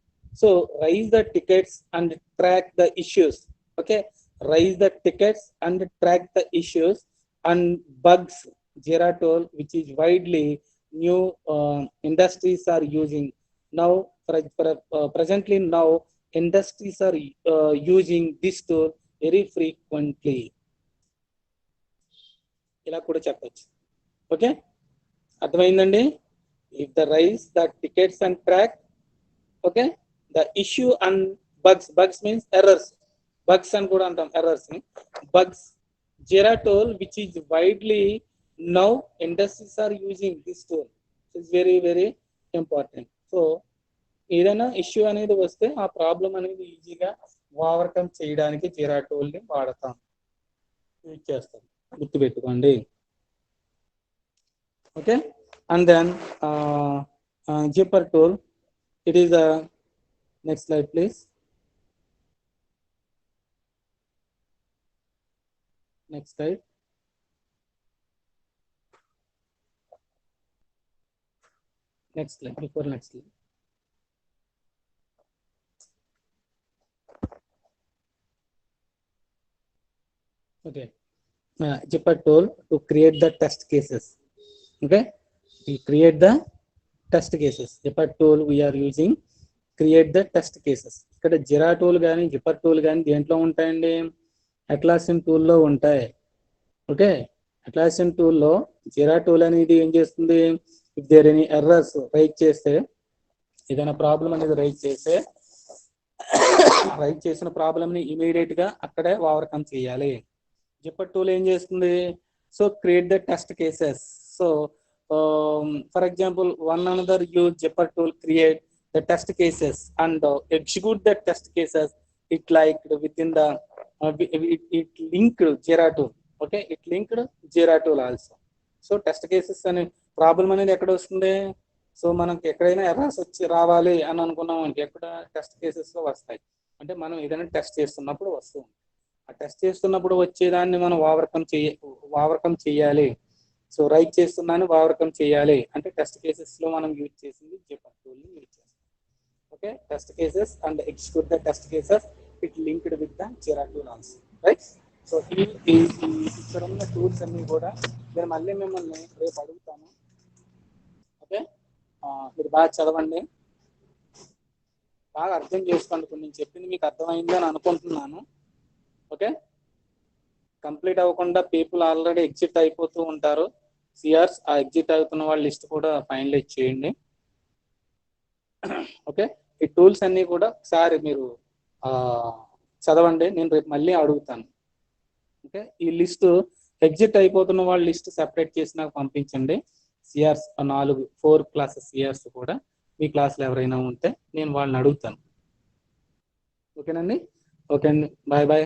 So raise the tickets and track the issues. Okay, raise the tickets and track the issues and bugs. Jira tool, which is widely new industries are using now. Presently now industries are using this tool very frequently. ఇలా కూడా చెప్పచ్చు. Okay, అర్థమైందండి? If the raise the tickets and track, okay, the issue and bugs means errors, bugs అని కూడా అంటాం errors ని. Bugs, Jira tool which is widely now industries are using this tool. It's very important. So ఏదైనా issue అనేది వస్తే ఆ problem అనేది ఈజీగా ఓవర్కమ్ చేయడానికి జిరా టూల్ ని వాడతాం, యూజ్ చేస్తాం, గుర్తుపెట్టుకోండి. Okay, and then zipper tool, it is next slide please. Next slide. Next slide, before next slide. Okay, Jupyter tool to create the test cases. Okay, we create the test cases. Jupyter tool we are using create the test cases. ఇక్కడ జిరా tool కానీ zipper tool కానీ దేంట్లో ఉంటాయండి? అట్లాసియం టూల్లో ఉంటాయి. Okay, అట్లాసియం టూల్లో జిరా tool అనేది ఏం చేస్తుంది? If there any errors write చేస్తే, ఏదైనా ప్రాబ్లం అనేది రైట్ చేస్తే రైట్ చేసిన ప్రాబ్లమ్ని ఇమీడియట్ గా అక్కడే ఓవర్కమ్ చేయాలి. జిప్పర్ టూల్ ఏం చేస్తుంది? So create the test cases. So for example one another use Zephyr tool create the test cases and execute the test cases. It like with in the it linked Jira tool. Okay, it linked Jira tool also. So test cases అనే problem అనేది ఎక్కడ వస్తుంది? So మనకి ఎక్కడైనా errors వచ్చి రావాలి అని అనుకున్నాం అంటే ఎక్కడ టెస్ట్ కేసెస్ లో వస్తాయి. అంటే మనం ఏదైనా టెస్ట్ చేస్తున్నప్పుడు వస్తుంది. ఆ టెస్ట్ చేస్తున్నప్పుడు వచ్చేదాన్ని మనం ఓవర్కమ్ చేయాలి. సో రైట్ చేస్తున్నాను ఓవర్కమ్ చేయాలి అంటే టెస్ట్ కేసెస్ లో మనం యూజ్ చేసింది జిప్పర్ టూల్ ని యూజ్ చేస్తాం. Okay, test cases and execute the test cases, it linked with the Jira tool also, right. So ఇక్కడ ఉన్న టూల్స్ అన్ని కూడా నేను మళ్ళీ మిమ్మల్ని రేపు అడుగుతాను. ఓకే, మీరు బాగా చదవండి, బాగా అర్థం చేసుకోండి. నేను చెప్పింది మీకు అర్థమైంది అని అనుకుంటున్నాను. ఓకే, కంప్లీట్ అవ్వకుండా పీపుల్ ఆల్రెడీ ఎగ్జిట్ అయిపోతూ ఉంటారు. సిఆర్స్ ఆ ఎగ్జిట్ అవుతున్న వాళ్ళ లిస్ట్ కూడా ఫైనలైజ్ చేయండి. ఓకే, ఈ టూల్స్ అన్ని కూడా ఒకసారి మీరు చదవండి, నేను రేపు మళ్ళీ అడుగుతాను. ఓకే, ఈ లిస్ట్ ఎగ్జిట్ అయిపోతున్న వాళ్ళ లిస్ట్ సెపరేట్ చేసి నాకు పంపించండి. సిఆర్స్ 4 క్లాసెస్ సిఆర్స్ కూడా మీ క్లాస్లో ఎవరైనా ఉంటే నేను వాళ్ళని అడుగుతాను. ఓకేనండి, ఓకే అండి, బాయ్ బాయ్.